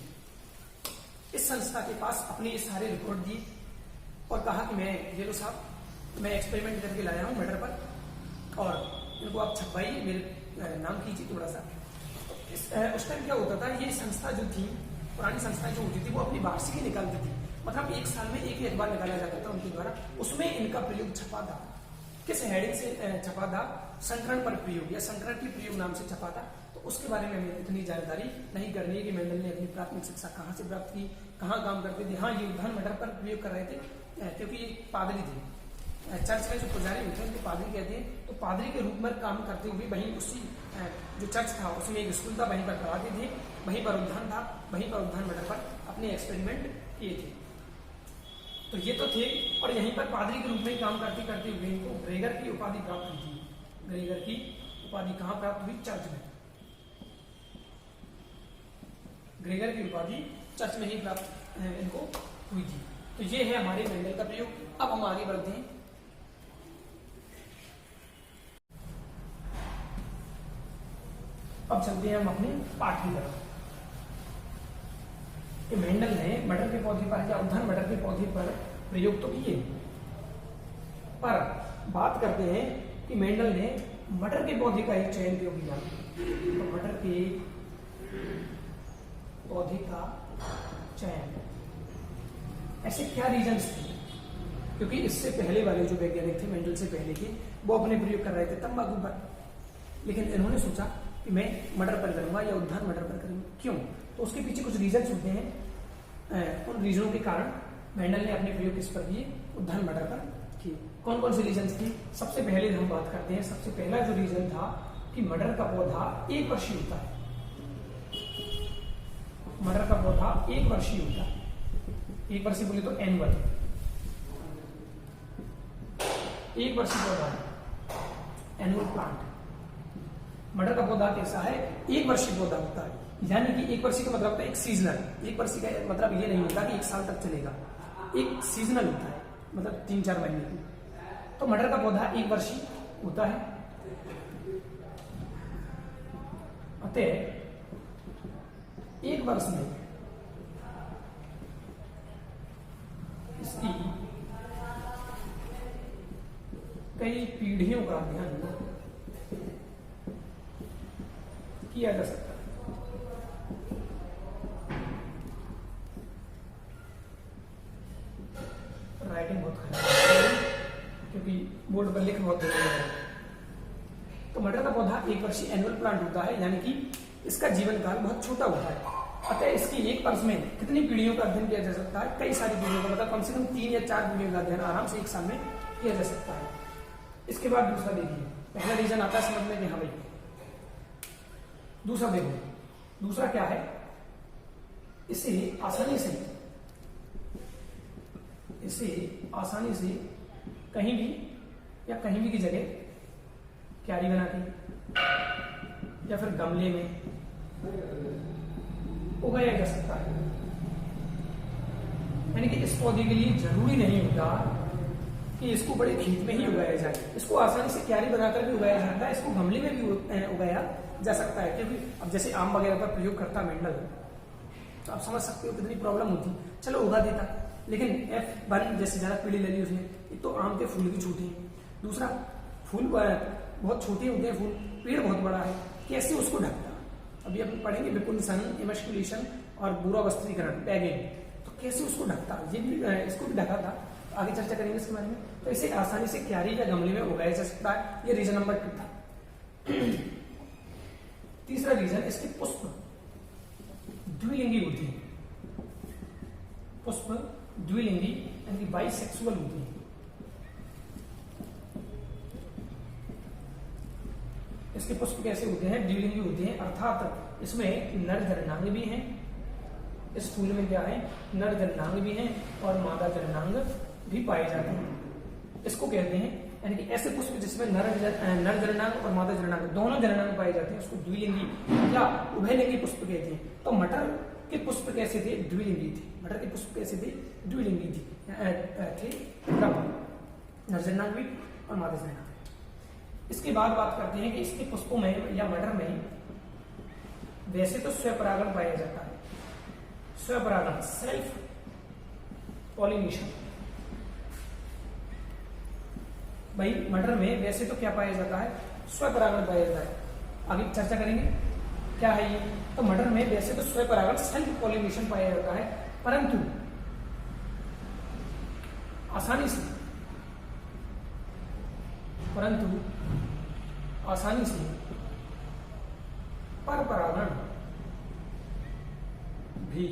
इस संस्था के पास अपने ये सारे रिकॉर्ड दिए और कहा कि मैं ये लो साहब, मैं एक्सपेरिमेंट करके लाया हूं मटर पर और इनको आप छपवाइए, मेरे नाम कीजिए थोड़ा सा। उस टाइम क्या होता था, ये संस्था जो थी, पुरानी संस्थाएं जो होती थी वो अपनी वार्षिकी निकालती थी, मतलब एक साल में एक बार निकाला जाता था उनके द्वारा। उसमें इनका प्रयोग छपा था। किस हेडिंग से छपा था? संकरण पर प्रयोग या संकरण की प्रयोग नाम से छपा था। तो उसके बारे में हमें इतनी जानकारी नहीं करनी है कि मेंडल ने अपनी प्राथमिक शिक्षा कहाँ से प्राप्त की, कहाँ काम करते थे। हाँ, ये उद्यान मटर पर प्रयोग कर रहे थे क्योंकि ये पादरी थे, चर्च में जो पुजारी होते हैं उनको पादरी कहते हैं। तो पादरी के रूप में काम करते हुए वहीं उसी जो चर्च था उसमें एक स्कूल था, वहीं पर पढ़ाते थे, वहीं पर उद्यान था, वहीं पर उद्यान मटर पर अपने एक्सपेरिमेंट किए थे। तो ये तो थे, और यहीं पर पादरी के रूप में काम करते करते हुए इनको ग्रेगर की उपाधि प्राप्त हुई थी। ग्रेगर की उपाधि कहाँ प्राप्त हुई? चर्च में। ग्रेगर की उपाधि चर्च में ही प्राप्त इनको हुई थी। तो ये है हमारे मेंडल का प्रयोग। अब हम आगे बढ़ते हैं। अब चलते हैं हम अपने पाठ की तरफ। मेंडल ने मटर के पौधे पर या उद्यान मटर के पौधे पर प्रयोग तो किए, पर बात करते हैं कि मेंडल ने मटर के पौधे का ही चयन क्यों किया। तो मटर के पौधे का चयन, ऐसे क्या रीजंस थे? क्योंकि इससे पहले वाले जो वैज्ञानिक थे मेंडल से पहले के, वो अपने प्रयोग कर रहे थे तंबाकू पर, लेकिन इन्होंने सोचा कि मैं मटर पर करूंगा या उद्यान मटर पर करूंगा। क्यों? तो उसके पीछे कुछ रीजंस होते हैं। उन रीजनों के कारण मेंडल ने अपने प्रयोग किस पर किए? उद्यान मटर पर किए। कौन कौन सी रीजंस थी? सबसे पहले हम बात करते हैं, सबसे पहला जो रीजन था कि मटर का पौधा 1 वर्षीय होता है। मटर का पौधा 1 वर्षीय होता है। 1 वर्षीय बोले तो एनुअल, 1 वर्षीय पौधा है, एनुअल प्लांट। मटर का पौधा कैसा है? 1 वर्षीय पौधा होता है, यानी कि 1 वर्षीय का मतलब होता है एक सीजनल। 1 वर्षीय का मतलब ये नहीं होता कि 1 साल तक चलेगा, एक सीजनल होता है, मतलब 3-4 महीने की। तो मटर का पौधा 1 वर्षीय होता है। अतः 1 वर्ष में कई पीढ़ियों का अध्ययन किया जा सकता है। राइटिंग बहुत खराब है क्योंकि बोर्ड पर लिख बहुत जरूरी है। तो मटर का पौधा एक वर्षीय एनुअल प्लांट होता है, यानी कि इसका जीवन काल बहुत छोटा होता है। अतः इसकी एक वर्ष में कितनी पीढ़ियों का अध्ययन किया जा सकता है? कई सारी पीढ़ियों का, मतलब कम से कम 3 या 4 पीढ़ियों का अध्ययन आराम से एक साल में किया जा सकता है। इसके बाद दूसरा देखिए, पहला रीजन आता है समझ में कि हाँ भाई। दूसरा देखो, दूसरा क्या है, इसे आसानी से कहीं भी की जगह क्यारी बना के या फिर गमले में उगाया जा सकता है। यानी कि इस पौधे के लिए जरूरी नहीं होता कि इसको बड़े खेत में ही उगाया जाए, इसको आसानी से क्यारी बनाकर भी उगाया जाता है, इसको गमले में भी उगाया जा सकता है। क्योंकि अब जैसे आम वगैरह पर प्रयोग करता मेंडल, तो आप समझ सकते हो कितनी प्रॉब्लम होती। चलो उगा देता, लेकिन F1 जैसे ज्यादा पीढ़ी ले ली उसने। एक तो आम के फूल भी छोटे हैं, दूसरा फूल बहुत छोटे होते हैं, फूल पेड़ बहुत बड़ा है, कैसे उसको ढकता। अभी अपन पढ़ेंगे विपुंसन, इमस्कुलेशन और बुरावस्त्रीकरण, बैगिंग, तो कैसे उसको ढकता, ये भी इसको भी ढका था। आगे चर्चा करेंगे इसके बारे में। तो इसे आसानी से क्यारी या गमले में उगाया जा सकता है। ये रीजन नंबर 2 था। तीसरा रीजन, इसके पुष्प द्विलिंगी होती है। पुष्प द्विलिंगी यानी कि बाइसेक्सुअल होती है। इसके पुष्प कैसे होते हैं? द्विलिंगी होते हैं, अर्थात इसमें नर जननांग भी हैं। इस फूल में क्या है? नर जननांग भी हैं और मादा जननांग भी पाए जाते हैं। इसको कहते हैं, यानी कि ऐसे पुष्प जिसमें नर जननांग और मादा जननांग दोनों जननांग पाए जाते हैं, उसको द्विलिंगी या उभयलिंगी पुष्प कहते हैं। तो मटर के पुष्प कैसे थे? द्विलिंगी थे। मटर के पुष्प कैसे थे? द्विलिंगी थे, नर जननांग भी और मादा जननांग। इसके बाद बात करते हैं कि इसके पुष्पों में या मटर में वैसे तो स्वपरागण पाया जाता है। स्वपरागण, सेल्फ पॉलिनेशन। भाई मटर में वैसे तो क्या पाया जाता है? स्वपरागण पाया जाता है। आगे चर्चा करेंगे क्या है ये। तो मटर में वैसे तो स्वपरागण, सेल्फ पॉलिनेशन पाया जाता है, परंतु आसानी से परपरागण भी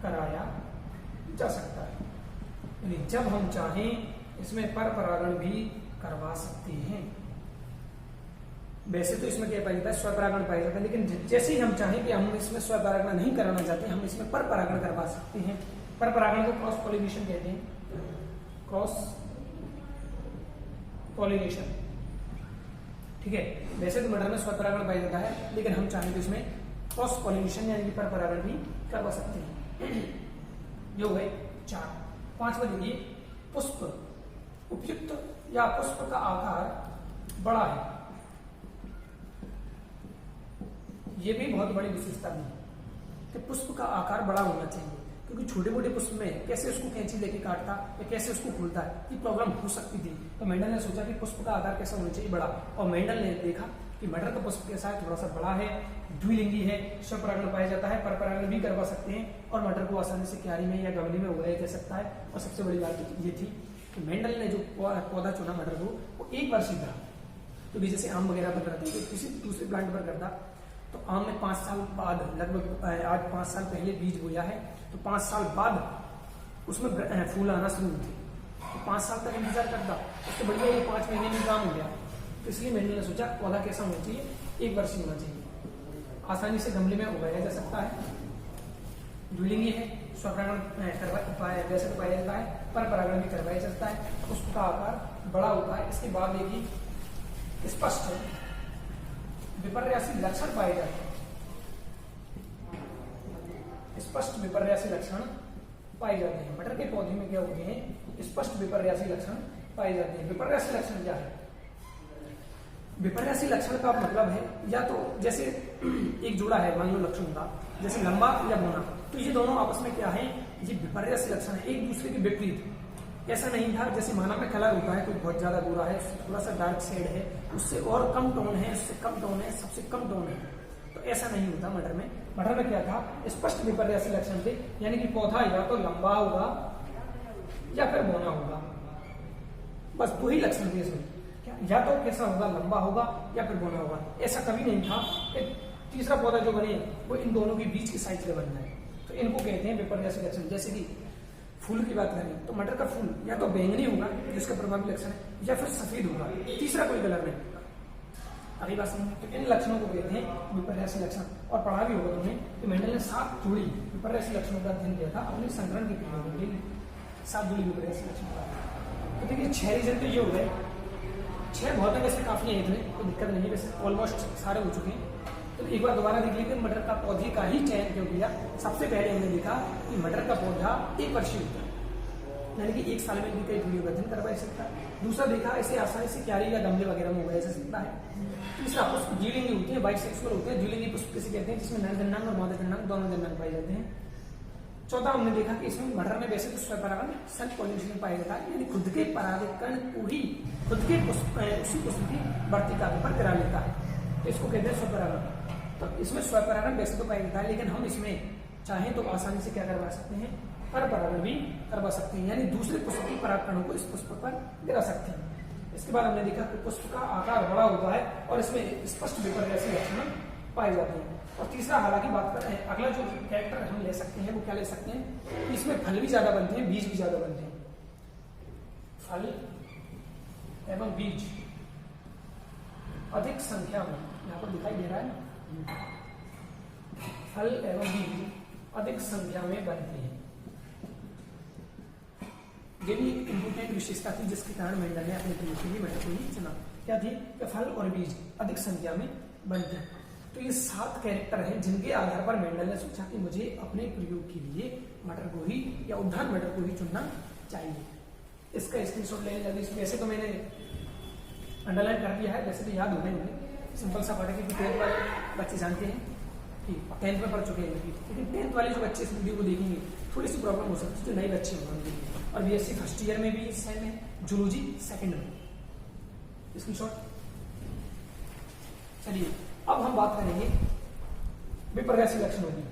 कराया जा सकता है। यानी जब हम चाहें इसमें परपरागण भी करवा सकते हैं। वैसे तो इसमें क्या पाया जाता है? स्वपरागण पाया जाता है, लेकिन जैसे ही हम चाहें कि हम इसमें स्वपरागण नहीं कराना चाहते, हम इसमें परपरागण करवा सकते हैं। परपरागण को क्रॉस पॉलिनेशन कहते हैं। क्रॉस पॉलिनेशन, ठीक है। वैसे तो मटर में स्वपरागण पाया जाता है, लेकिन हम चाहें तो इसमें क्रॉस पॉलिनेशन यानी कि परपरागण भी करवा सकते हैं। ये हो गए 4। 5वां देखिए, पुष्प उपयुक्त या पुष्प का आकार बड़ा है। ये भी बहुत बड़ी विशेषता है कि पुष्प का आकार बड़ा होना चाहिए, क्योंकि छोटे मोटे पुष्प में कैसे उसको कैंची लेके काटता या कैसे उसको खोलता है, ये प्रॉब्लम हो सकती थी। तो मेंडल ने सोचा कि पुष्प का आकार कैसा होना चाहिए? बड़ा। और मेंडल ने देखा कि मटर का पुष्प कैसा है? थोड़ा सा बड़ा है, द्विलिंगी है, स्वपरागण पाया जाता है, परपरागण भी करवा सकते हैं, और मटर को आसानी से क्यारी में या गमले में उगाया जा सकता है। और सबसे बड़ी बात ये थी कि मेंडल ने जो पौधा चुना मटर को, वो 1 वर्षीय था। तो जैसे आम वगैरह पर करते हैं, तो किसी दूसरे प्लांट पर करता, तो आम में 5 साल बाद, लगभग आज 5 साल पहले बीज बोया है, तो 5 साल बाद उसमें फूल आना शुरू हुए। तो 5 साल तक इंतजार करता, उसके बढ़िया ये 5 महीने में काम हो गया। तो इसलिए मेंडल ने सोचा पौधा कैसा होना चाहिए? 1 वर्षीय होना चाहिए, आसानी से गमले में उगाया जा सकता है, द्विलिंगी है, स्वपरागण वैसे तो पाया जाता है, परपरागण भी करवाया जाता है, उसका आकार बड़ा होता है। इसके बाद देखिए स्पष्ट विपर्यासी लक्षण पाए जाते हैं। स्पष्ट विपर्यासी लक्षण पाए जाते हैं। मटर के पौधे में क्या होते हैं? स्पष्ट विपर्यासी लक्षण पाए जाते हैं। विपर्यासी लक्षण क्या है? विपर्यासी लक्षण का मतलब है, या तो जैसे एक जोड़ा है, मान लो लक्षण का, जैसे लंबा या बौना, तो ये दोनों आपस में क्या है? ये विपर्यासी लक्षण है, एक दूसरे के विपरीत। ऐसा नहीं था जैसे माना में कलर होता है, कोई बहुत ज्यादा बुरा है, थोड़ा सा डार्क शेड है, उससे और कम टोन है, उससे कम टोन है, सबसे कम टोन है, तो ऐसा नहीं होता मटर में। मटर में क्या था, स्पष्ट विपर्यासी लक्षण थे, यानी कि पौधा या तो लंबा होगा या फिर बौना होगा, बस दो ही लक्षण थे इसमें। क्या या तो कैसा होगा, लंबा होगा या फिर बौना होगा। ऐसा कभी नहीं था कि तीसरा पौधा जो बने वो इन दोनों के बीच की साइज का बन जाए, तो इनको कहते हैं विपर्यासी लक्षण। जैसे कि फूल की बात करें तो मटर का फूल या तो बैंगनी होगा जिसका प्रभावी लक्षण है, या फिर सफेद होगा, तीसरा कोई कलर नहीं। अगली बात समझ, तो इन लक्षणों को कहते हैं विपर्यासी लक्षण। और पढ़ा भी होगा तुमने कि मेंडल ने 7 जोड़ी विपर्यासी लक्षणों का अध्ययन किया था अपने संकरण के प्रयोग में, 7 जोड़ी विपर्यासी लक्षण पढ़ा। तो देखिए 6 रीजन तो ये हो गए, 6 बहुत है, वैसे काफी है, इतने कोई दिक्कत नहीं है, वैसे ऑलमोस्ट सारे हो चुके हैं। तो एक बार दोबारा देख लीजिए, मटर का पौधे का ही चयन क्यों किया। सबसे पहले हमने देखा कि मटर का पौधा 1 वर्षीय होता है, यानी कि 1 साल में भी कई पीढ़ियों का अध्ययन करवा सकता है। दूसरा देखा ऐसे आसानी से क्यारी या गमले वगैरह में उगाया जा सकता है। तीसरा पुष्प द्विलिंगी होती है, बाइसेक्सुअल होते हैं। द्विलिंगी पुष्प किसे कहते हैं, जिसमें नर जननांग और मादा जननांग दोनों जननांग पाए जाते हैं। चौथा हमने देखा कि इसमें मटर में वैसे तो स्वपरागण सेल्फ पॉलिनेशन पाया जाता है, यानी खुद के परागकण को ही खुद के उसी पुष्प की बढ़ती कार्य पर करा लेता है, तो इसको कहते हैं स्वपरागण। तो इसमें स्वपरागण वैसे तो पाया जाता है, लेकिन हम इसमें चाहें तो आसानी से क्या करवा सकते हैं, परपरागण भी करवा सकते हैं, यानी दूसरे पुष्प की परागकणों को इस पुष्प पर गिरा सकते हैं। इसके बाद हमने देखा कि पुष्प का आकार बड़ा होता है और इसमें स्पष्ट विपर्यासी लक्षण पाए जाते हैं। और तीसरा हालांकि बात कर रहे हैं, अगला जो कैरेक्टर हम ले सकते हैं वो क्या ले सकते हैं, इसमें फल भी ज्यादा बनते हैं, बीज भी ज्यादा बनते हैं। फल एवं बीज अधिक संख्या में, यहाँ पर दिखाई दे रहा है, फल एवं बीज अधिक संख्या में बनते हैं। ये भी एक इंपोर्टेंट विशेषता थी जिसके कारण मेंडल ने अपने प्रयोग के लिए मटर को ही चुना। क्या थी, कि फल और बीज अधिक संख्या में बनते हैं। तो ये 7 कैरेक्टर हैं जिनके आधार पर मेंडल ने सोचा कि मुझे अपने प्रयोग के लिए मटर को ही या उद्यान मटर को ही चुनना चाहिए। इसका स्क्रीनशॉट लेने लगे। वैसे तो मैंने अंडरलाइन कर दिया है, वैसे तो याद होने मुझे सिंपल सा पढ़ा, क्योंकि 10th वाले बच्चे जानते हैं कि 10th में पढ़ चुके हैं, लेकिन 10th वाले जो बच्चे इस वीडियो को देखेंगे थोड़ी सी प्रॉब्लम हो सकती है, जो नए बच्चे होंगे। और बीएससी फर्स्ट ईयर में भी सेम है, जूलॉजी सेकंड में। स्क्रीनशॉट। चलिए अब हम बात करेंगे विपर्यासी लक्षणों की,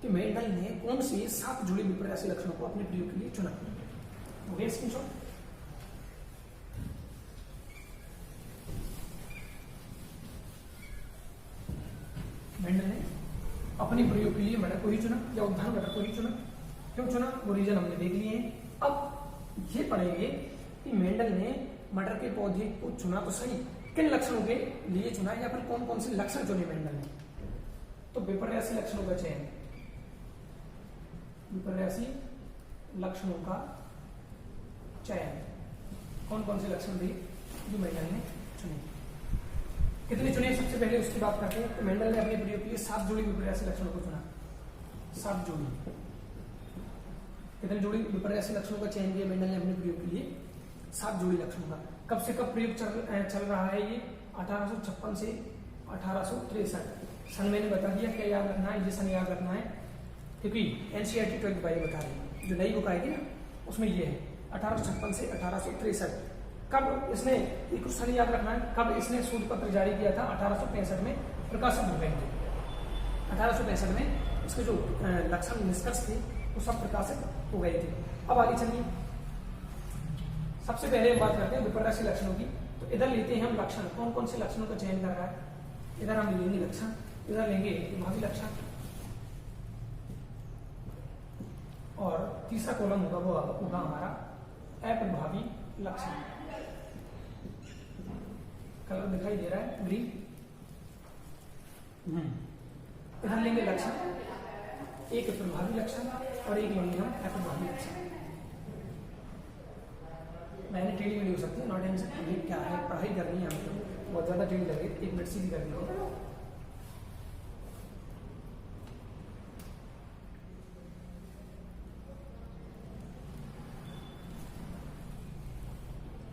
कि मेंडल ने कौन से 7 जोड़ी विपर्यासी लक्षणों को अपने प्रयोग के लिए चुना। हो गया स्क्रीनशॉट। मेंडल ने अपने प्रयोग के लिए मटर को ही चुना या उद्यान मटर को ही चुना। क्यों चुना, वो रीजन हमने देख लिए हैं। अब ये पढ़ेंगे कि मेंडल ने मटर के पौधे को चुना तो सही, किन लक्षणों के लिए चुना, या फिर कौन कौन से लक्षण चुने मेंडल ने। तो विपर्यासी लक्षणों का चयन, विपर्यासी लक्षणों का चयन, कौन कौन से लक्षण थे जो मेंडल ने चुने, कितने चुने, सबसे पहले उसकी बात करते हैं। तो मेंडल ने अपने प्रयोग के लिए 7 जोड़ी विपर्यासी लक्षणों को चुना। 7 जोड़ी, कितने जोड़ी विपर्यासी लक्षणों का चयन किया मेंडल ने अपने प्रयोग के लिए, 7 जोड़ी लक्षणों का। कब से कब प्रयोग चल रहा है ये, 1856 से 1863। सन मैंने बता दिया, क्या याद रखना है, ये सन याद रखना है, क्योंकि एनसीईआरटी 12th बाई बता रही है, जो नई बुक आएगी ना उसमें ये है 1856 से 1863। कब इसने, एक सन याद रखना है, कब इसने शोध पत्र जारी किया था, 1865 में प्रकाशित हो गए थे। 1865 में इसके जो लक्षण निष्कर्ष थे वो सब प्रकाशित हो गए थे। अब आगे चलिए, सबसे पहले हम बात करते हैं विपर्यासी लक्षणों की। तो इधर लेते हैं हम लक्षण, कौन कौन से लक्षणों का चयन कर रहा है। इधर हम लेंगे लक्षण, इधर लेंगे प्रभावी लक्षण, और तीसरा कॉलम होगा वो होगा हमारा अप्रभावी लक्षण। कलर दिखाई दे रहा है ग्रीन। इधर लेंगे लक्षण, एक प्रभावी लक्षण और एक लेंगे हम अप्रभावी लक्षण। मैंने टेढ़ी वीडियो हो सकती है, नॉट एंड क्या है, पढ़ाई करनी है हमको, बहुत ज्यादा टेढ़ी लगे, 1 मिनट सीधी कर दीजिए।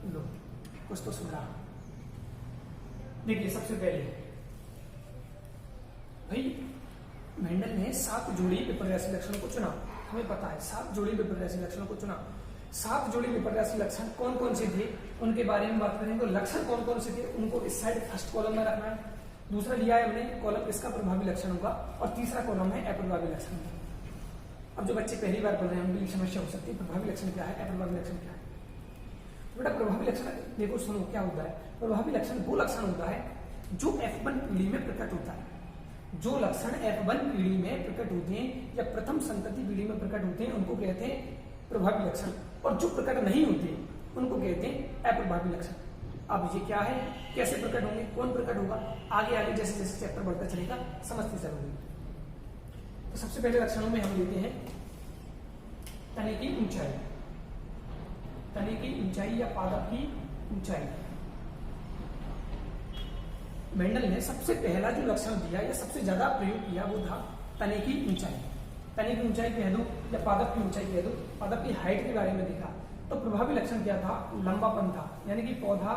लो कुछ तो सुन रहा। देखिए सबसे पहले भाई मेंडल ने 7 जोड़ी विपर्यासी लक्षणों को चुना। हमें पता है 7 जोड़ी विपर्यासी लक्षणों को चुना। 7 जोड़ी विपर्यासी लक्षण कौन कौन से थे उनके बारे में बात करेंगे। तो लक्षण कौन कौन से थे उनको इस साइड फर्स्ट कॉलम में रखना है। दूसरा लिया है हमने कॉलम इसका प्रभावी लक्षण होगा और तीसरा कॉलम है अप्रभावी लक्षण। अब जो बच्चे पहली बार पढ़ रहे हैं उनकी समस्या हो सकती है प्रभावी लक्षण क्या है, अप्रभावी लक्षण क्या है। बेटा प्रभावी लक्षण देखो सुनो क्या होता है। प्रभावी लक्षण वो लक्षण होता है जो F1 पीढ़ी में प्रकट होता है। जो लक्षण F1 पीढ़ी में प्रकट होते हैं या प्रथम संतति पीढ़ी में प्रकट होते हैं उनको कहते हैं प्रभावी लक्षण, और जो प्रकट नहीं होते उनको कहते हैं अप्रभावी लक्षण। अब ये क्या है, कैसे प्रकट होंगे, कौन प्रकट होगा, आगे आगे जैसे जैसे चैप्टर बढ़ता चलेगा समझते चलोगे। तो सबसे पहले लक्षणों में हम लेते हैं तने की ऊंचाई। तने की ऊंचाई या पादप की ऊंचाई। मेंडल ने सबसे पहला जो लक्षण दिया या सबसे ज्यादा प्रयोग किया वो था तने की ऊंचाई। तने की ऊंचाई कह दो या पादप की ऊंचाई कह दो, पादप की हाइट के बारे में देखा। तो प्रभावी लक्षण क्या था, लंबापन था, यानी कि पौधा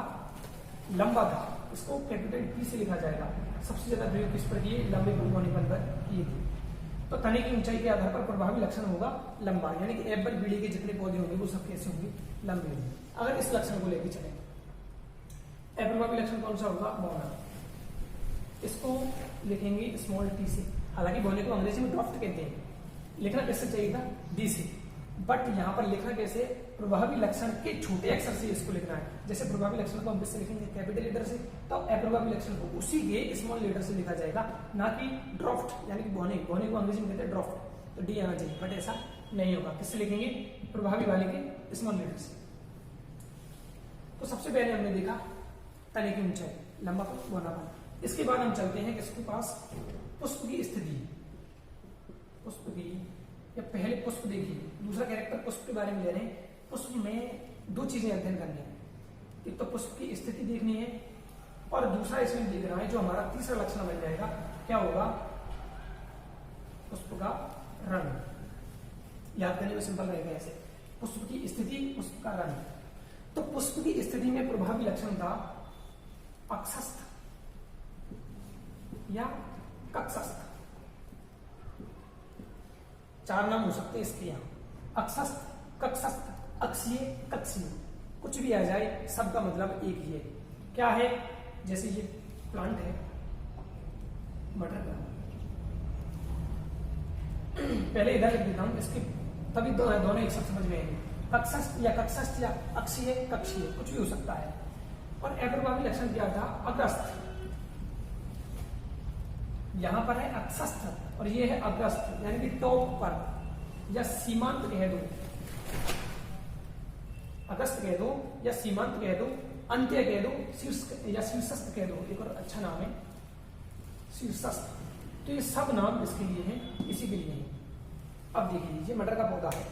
लंबा था। इसको कैपिटल P से लिखा जाएगा। सबसे ज्यादा प्रयोग किस पर किए, लंबे पौधों पर किए थे। तो तने की ऊंचाई के आधार पर प्रभावी लक्षण होगा लंबा, यानी कि F1 पीढ़ी के जितने पौधे होंगे वो सब कैसे होंगे, लंबे होंगे। अगर इस लक्षण को लेकर चले, अप्रभावी लक्षण कौन सा होगा, बौना। इसको लिखेंगे स्मॉल t से। हालांकि बौने को अंग्रेजी में ड्राफ्ट कहते हैं, लिखना कैसे चाहिए था, D से, बट यहाँ पर लिखना कैसे, प्रभावी लक्षण के छोटे अक्षर से इसको लिखना है। जैसे प्रभावी लक्षण को हम किससे लिखेंगे, कैपिटल लेटर से, तो अप्रभावी लक्षण को उसी के स्मॉल लेटर से लिखा जाएगा, ना कि ड्राफ्ट, यानी कि बौने को अंग्रेजी में कहते हैं ड्राफ्ट। तो डी आना चाहिए, बट ऐसा नहीं होगा। किससे लिखेंगे, प्रभावी वाले के स्मॉल लेटर से। तो सबसे पहले हमने देखा तने की ऊंचाई, लंबापन, बौनापन। इसके बाद हम चलते हैं किसके पास, पुष्प की स्थिति। पुष्प की, या पहले पुष्प देखिए, दूसरा कैरेक्टर पुष्प के बारे में ले रहे हैं। पुष्प में 2 चीजें अध्ययन करनी है, एक तो पुष्प की स्थिति देखनी है और दूसरा इसमें देखना है जो हमारा तीसरा लक्षण बन जाएगा, क्या होगा, पुष्प का रंग। याद करने में सिंपल रहेगा ऐसे, पुष्प की स्थिति, पुष्प का रंग। तो पुष्प की स्थिति में प्रभावी लक्षण था अक्षस्थ या कक्षस्थ। 4 नाम हो सकते हैं इसके यहाँ, अक्षस्थ, कक्षस्थ, अक्षीय, कक्षीय, कुछ भी आ जाए सबका मतलब एक ही है। क्या है, जैसे ये प्लांट है मटर का, पहले इधर लिख देता हूं इसके, तभी दोनों एक साथ समझ में आएंगे। कक्षस्थ या कक्षस्थ या अक्षीय, कक्षीय, कुछ भी हो सकता है। और अप्रभावी लक्षण क्या था, अग्रस्थ। यहां पर है अक्षस्थ और ये है अग्रस्थ, यानी कि टॉप पर या सीमांत कह दो, अगस्त कह दो या सीमांत कह दो, अंत्य कह दो, शीर्ष या शीर्षस्थ कह दो, एक और अच्छा नाम है शीर्षस्थ। तो ये सब नाम इसके लिए हैं, इसी के लिए हैं। अब देखिए ये मटर का पौधा है,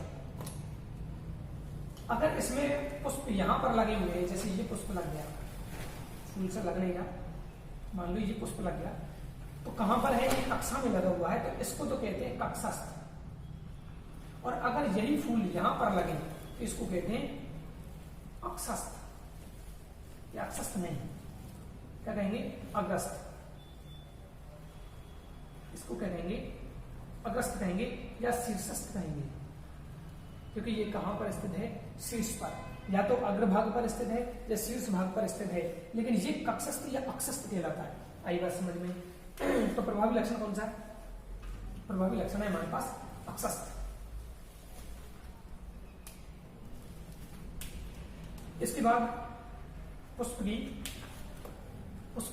अगर इसमें पुष्प यहां पर लगे हुए हैं, जैसे ये पुष्प लग गया, फूल से लग नहीं रहा, मान लो ये पुष्प लग गया, तो कहां पर है, ये कक्षा में लगा हुआ है, तो इसको तो कहते हैं कक्षस्थ। और अगर यही फूल यहां पर लगे तो इसको कहते हैं अक्षस्थ या अक्षस्थ नहीं, क्या कहेंगे, अग्रस्थ। इसको कहेंगे अग्रस्थ कहेंगे या शीर्षस्थ कहेंगे, क्योंकि ये कहां पर स्थित है, शीर्ष पर, या तो अग्रभाग पर स्थित है या शीर्ष भाग पर स्थित है, लेकिन ये कक्षस्थ या अक्षस्थ कहलाता है। आई बात समझ में। तो प्रभावी लक्षण कौन सा है, प्रभावी लक्षण है हमारे पास अक्षस्थ। इसके बाद पुष्प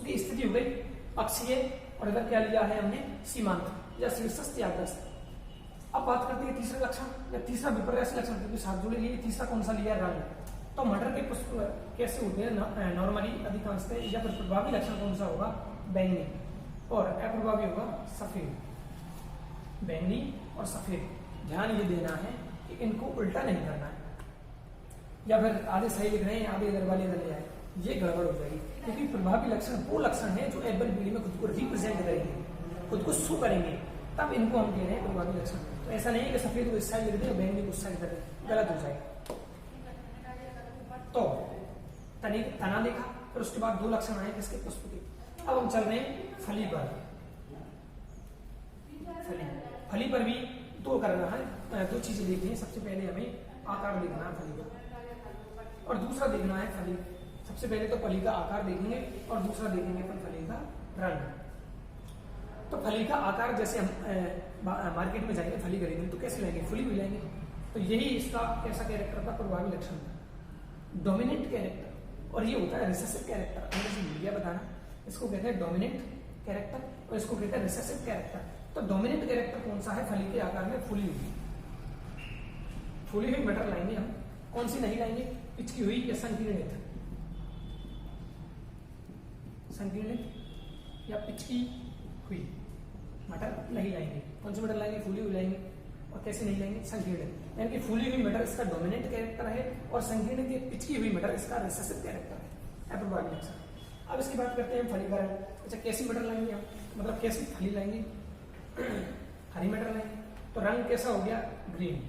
की स्थिति हो गई अक्षीय, और इधर क्या लिया है हमने, सीमांत या शीर्षस्थ या अग्रस्थ। अब बात करते हैं तीसरा लक्षण या तीसरा विपर्यासी लक्षण, क्योंकि साथ जुड़े लिए। तीसरा कौन सा लिया, रंग। तो मटर के पुष्प कैसे होते हैं नॉर्मली अधिकांशतः, या फिर प्रभावी लक्षण कौन सा होगा, बैंगनी, और अप्रभावी होगा सफेद। बैंगनी और सफेद, ध्यान ये देना है कि इनको उल्टा नहीं करना है, या फिर आधे सही लिख रहे हैं आधे इधर वाले इधर ले आए, ये गड़बड़ हो जाएगी। क्योंकि प्रभावी लक्षण वो लक्षण है जो F1 पीढ़ी में खुद को रिप्रेजेंट करेंगे, खुद को शो करेंगे, तब इनको हम कह रहे हैं प्रभावी लक्षण। तो ऐसा नहीं है कि सफेद को इस साइड लिख दें और बैंगनी को उस साइड करें, गलत हो जाएगा। तो तना देखा, फिर उसके बाद 2 लक्षण आए किसके, पुष्प के। अब हम चल रहे हैं फली पर। फली पर भी 2 करना है, 2 चीजें देखनी है। सबसे पहले हमें आकार देखना है फली का, और दूसरा देखना है फली। सबसे पहले तो फली का आकार देखेंगे और दूसरा देखेंगे अपन फली का रंग। तो फली का आकार जैसे हम मार्केट में जाएंगे फली खरीदेंगे तो कैसे लाएंगे, फुली भी लाएंगे। तो यही इसका कैसा कैरेक्टर था, प्रभावी लक्षण था, डोमिनेंट कैरेक्टर। और ये होता है रिसेसिव कैरेक्टर। अंग्रेजी मीडिया बताना, इसको कहते हैं डोमिनेंट कैरेक्टर और इसको कहते हैं रिसेसिव कैरेक्टर। तो डोमिनेंट कैरेक्टर कौन सा है, फली के आकार में फुली हुई, फुली हुई मटर लाएंगे हम। कौन सी नहीं लाएंगे, पिचकी हुई या संकीर्णित, संकीर्णित या पिचकी हुई मटर नहीं लाएंगे। कौन सी मटर लाएंगे, फूली हुई लाएंगे। और कैसे नहीं लाएंगे, संकीर्णित। यानी कि फूली हुई मटर इसका डोमिनेंट कैरेक्टर है और संकीर्णित या पिचकी हुई मटर इसका रिसेसिव कैरेक्टर है, अप्रभावी लक्षण। अब इसकी बात करते हैं फली का रंग। अच्छा, कैसी मटर लाएंगे हम, मतलब कैसी फली लाएंगे, हरी मटर लाएंगे। तो रंग कैसा हो गया, ग्रीन।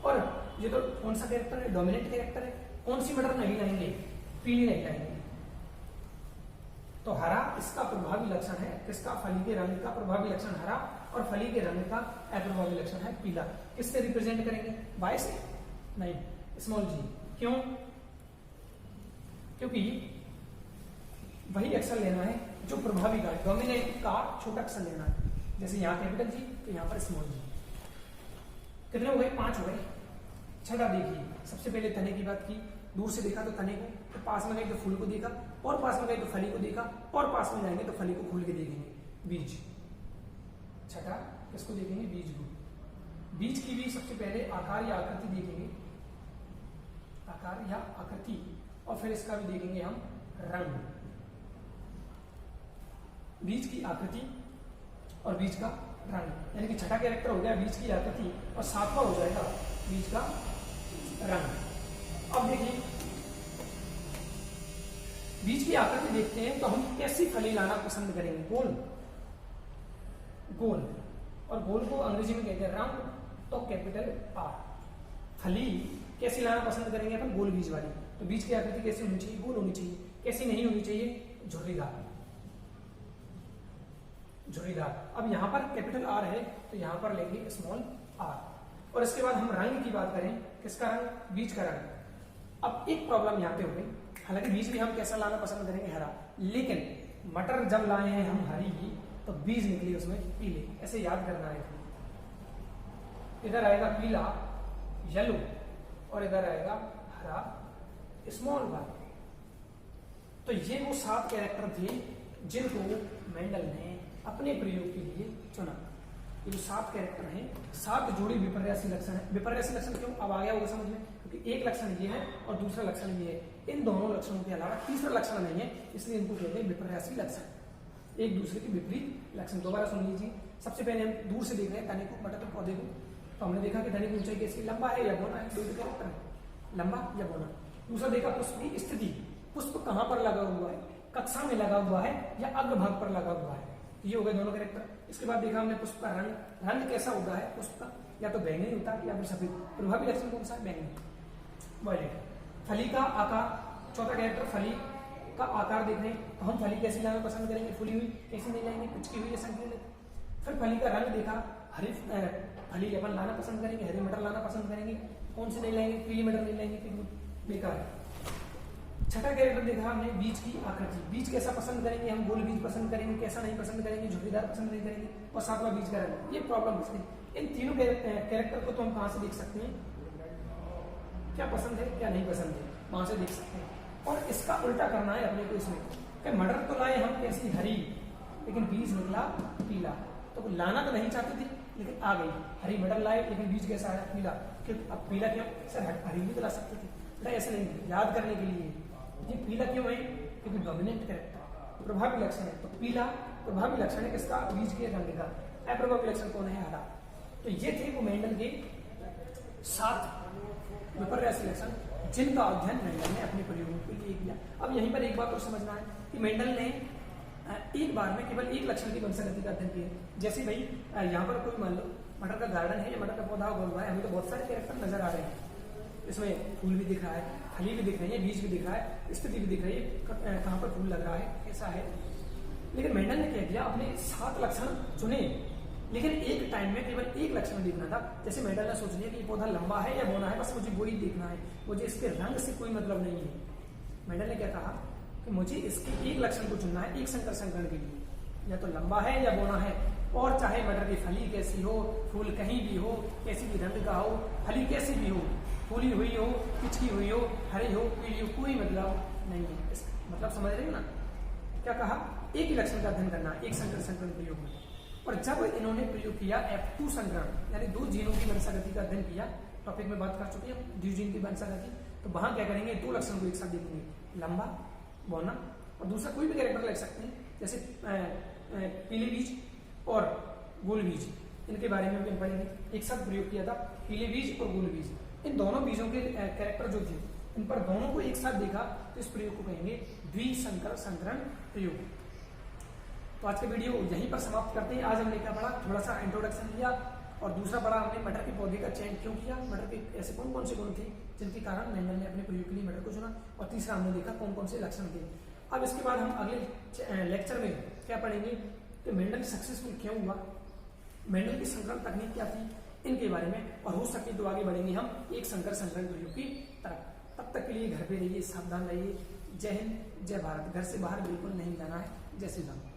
और ये तो कौन सा कैरेक्टर है, डोमिनेंट कैरेक्टर है। कौन सी मटर नहीं लाएंगे, पीली नहीं लाएंगे। तो हरा इसका प्रभावी लक्षण है, किसका, फली के रंग का प्रभावी लक्षण हरा और फली के रंग का अप्रभावी लक्षण है पीला। किससे रिप्रेजेंट करेंगे, वाई से नहीं, स्मॉल जी। क्यों, क्योंकि वही अक्षर लेना है जो प्रभावी का, डोमिनेंट का छोटा अक्षर लेना है। जैसे यहाँ कैपिटल जी तो यहाँ पर स्मॉल जी। कितने हो गए, 5 हो गए। छठा देखिए, सबसे पहले तने की बात की, दूर से देखा तो तने को, तो पास में गए तो फूल को देखा, और पास में गए तो फली को देखा, और पास में जाएंगे तो फली को खोल के देखेंगे, बीज। छठा किसको देखेंगे, बीज को। बीज की भी सबसे पहले आकार या आकृति देखेंगे, आकार या आकृति, और फिर इसका भी देखेंगे हम रंग। बीज की आकृति और बीज का रंग, यानी कि छठा कैरेक्टर हो गया बीज की आकृति और सातवां हो जाएगा बीज का रंग। अब देखिए, बीज की आकृति देखते हैं तो हम कैसी फली लाना पसंद करेंगे, गोल, गोल। और गोल को अंग्रेजी में कहते हैं राउंड, तो कैपिटल आर। फली कैसी लाना पसंद करेंगे अपन, गोल बीज वाली। तो बीज की आकृति कैसी होनी चाहिए, गोल होनी चाहिए। कैसी नहीं होनी चाहिए, झुर्रीदार, झुर्रीदार। अब यहां पर कैपिटल आर है तो यहां पर लेंगे स्मॉल आर। और इसके बाद हम रंग की बात करें, किसका रंग, बीज का रंग। अब एक प्रॉब्लम यहाँ पे हो गई, हालांकि बीज भी हम कैसा लाना पसंद करेंगे, हरा, लेकिन मटर जब लाए हैं हम हरी तो बीज निकली उसमें पीले। ऐसे याद करना है, इधर आएगा पीला येलो और इधर आएगा हरा स्मॉल वाला। तो ये वो 7 कैरेक्टर थे जिनको मेंडल ने अपने प्रयोग के लिए चुना। ये जो 7 कैरेक्टर हैं, 7 जोड़ी विपर्यासी लक्षण है। विपर्यासी लक्षण क्यों, अब आ गया होगा समझ में, क्योंकि एक लक्षण ये है और दूसरा लक्षण ये है। इन दोनों लक्षणों के अलावा तीसरा लक्षण नहीं है, इसलिए इनको कहते हैं विपर्यासी लक्षण, एक दूसरे के विपरीत लक्षण। दोबारा सुन लीजिए। सबसे पहले हम दूर से देख रहे हैं तने को, मटर के पौधे को। तो हमने देखा कि तने की ऊंचाई कैसी, लंबा है या बौना है, दो कैरेक्टर है, लंबा या बौना। दूसरा देखा पुष्प की स्थिति, पुष्प कहां पर लगा हुआ है, कक्षा में लगा हुआ है या अग्रभाग पर लगा हुआ है। ये हो गए दोनों कैरेक्टर। इसके बाद देखा हमने पुष्प का रंग, रंग कैसा होता है पुष्प का, या तो बैंगनी होता है या फिर सफेद। प्रभावी लक्षण कौन सा है, बैंगनी, वायलेट। फली का आकार, चौथा कैरेक्टर फली का आकार देख रहे हैं तो हम फली कैसी लाना पसंद करेंगे, फुली हुई, कैसी नहीं लाएंगे, पिचकी हुई या संकीर्णित। फिर फली का रंग देखा, हरी फली अपन लाना पसंद करेंगे, हरी मटर लाना पसंद करेंगे। कौन से नहीं लाएंगे, पीली मटर नहीं लाएंगे, बेकार है। छठा कैरेक्टर देखा हमने बीज की आकृति, बीज कैसा पसंद करेंगे हम, गोल बीज पसंद करेंगे, कैसा नहीं पसंद करेंगे, झुर्रीदार पसंद नहीं करेंगे। और सातवां बीज का रंग, ये प्रॉब्लम इसमें। इन तीनों कैरेक्टर को तो हम कहां से देख सकते हैं, क्या पसंद है क्या नहीं पसंद है, वहां से देख सकते हैं। और इसका उल्टा करना है अपने को इसमें, कि मटर तो लाए हम कैसी हरी, लेकिन बीज निकला पीला। तो लाना तो नहीं चाहते थे लेकिन आ गई, हरी मटर लाए लेकिन बीज कैसा है, पीला। क्यों, अब पीला क्यों, सर हरी भी तो ला सकते थे, बेटा ऐसे नहीं, याद करने के लिए। ये पीला क्यों है, क्योंकि डोमिनेंट कैरेक्टर, प्रभावी लक्षण है। तो पीला प्रभावी लक्षण है किसका, बीज के रंग का। अप्रभावी लक्षण कौन है, हरा। तो ये थे वो मेंडल के 7 विपर्यासी लक्षण जिनका अध्ययन मेंडल ने अपने प्रयोगों के लिए किया। अब यहीं पर एक बात और समझना है कि मेंडल ने एक बार में केवल एक लक्षण की वंशागति का अध्ययन किया। जैसे भाई यहाँ पर कोई मान लो मटर का गार्डन है या मटर का पौधा उगा हुआ है, हमें तो बहुत सारे कैरेक्टर नजर आ रहे हैं, इसमें फूल भी दिख रहा है, फली भी दिख रही है, बीज भी दिख रहा है, स्थिति भी दिख रही है, कहाँ पर फूल लग रहा है, कैसा है। लेकिन मेंडल ने क्या किया, अपने 7 लक्षण चुने लेकिन एक टाइम में केवल एक लक्षण देखना था। जैसे मेंडल ने सोच लिया कि ये पौधा लंबा है या बौना है, बस मुझे वही देखना है, मुझे इसके रंग से कोई मतलब नहीं है। मेंडल ने क्या कहा कि मुझे इसके एक लक्षण को चुनना है एक संकर संकरण के लिए, या तो लंबा है या बौना है, और चाहे मटर की फली कैसी हो, फूल कहीं भी हो, कैसी भी रंग का हो, फली कैसी भी हो, फूली हुई हो, पिचकी हुई हो, हरी हो, पीली हो, कोई मतलब नहीं है। मतलब समझ रहे हो ना? क्या कहा? एक ही लक्षण का अध्ययन करना, एक संकर संकरण प्रयोग में। और जब इन्होंने प्रयोग किया F2 संकरण, यानी 2 जीनों की वंशागति का अध्ययन किया, टॉपिक में बात कर चुके हैं द्विजीन की वंशागति, तो वहां क्या करेंगे, 2 लक्षण को एक साथ देखेंगे, लंबा, बौना, और दूसरा कोई भी कैरेक्टर लिख सकते हैं, जैसे पीले बीज और गोल बीज, इनके बारे में भी हम पढ़ेंगे। एक साथ प्रयोग किया था पीले बीज और गोल बीज, इन दोनों बीजों के कैरेक्टर जो थे, इन पर दोनों को एक साथ देखा, तो इस प्रयोग को कहेंगे द्विसंकर संकरण प्रयोग। तो आज के वीडियो यहीं पर समाप्त करते हैं। आज हमने क्या पढ़ा, थोड़ा सा इंट्रोडक्शन दिया, और दूसरा पढ़ा हमने मटर के पौधे का चयन क्यों किया, मटर के ऐसे कौन कौन से गुण थे जिनके कारण मेंडल ने अपने प्रयोग के लिए मटर को चुना, और तीसरा हमने देखा कौन कौन से लक्षण थे। अब इसके बाद हम अगले लेक्चर में क्या पढ़ेंगे कि मेंडल सक्सेसफुल क्यों हुआ, मेंडल की संकरण तकनीक क्या थी, इनके बारे में, और हो सके तो आगे बढ़ेंगे हम एक संकर संकरण प्रयोग की तरफ। तब तक के लिए घर पे रहिए, सावधान रहिए। जय हिंद, जय भारत। घर से बाहर बिल्कुल नहीं जाना है। जय श्री राम।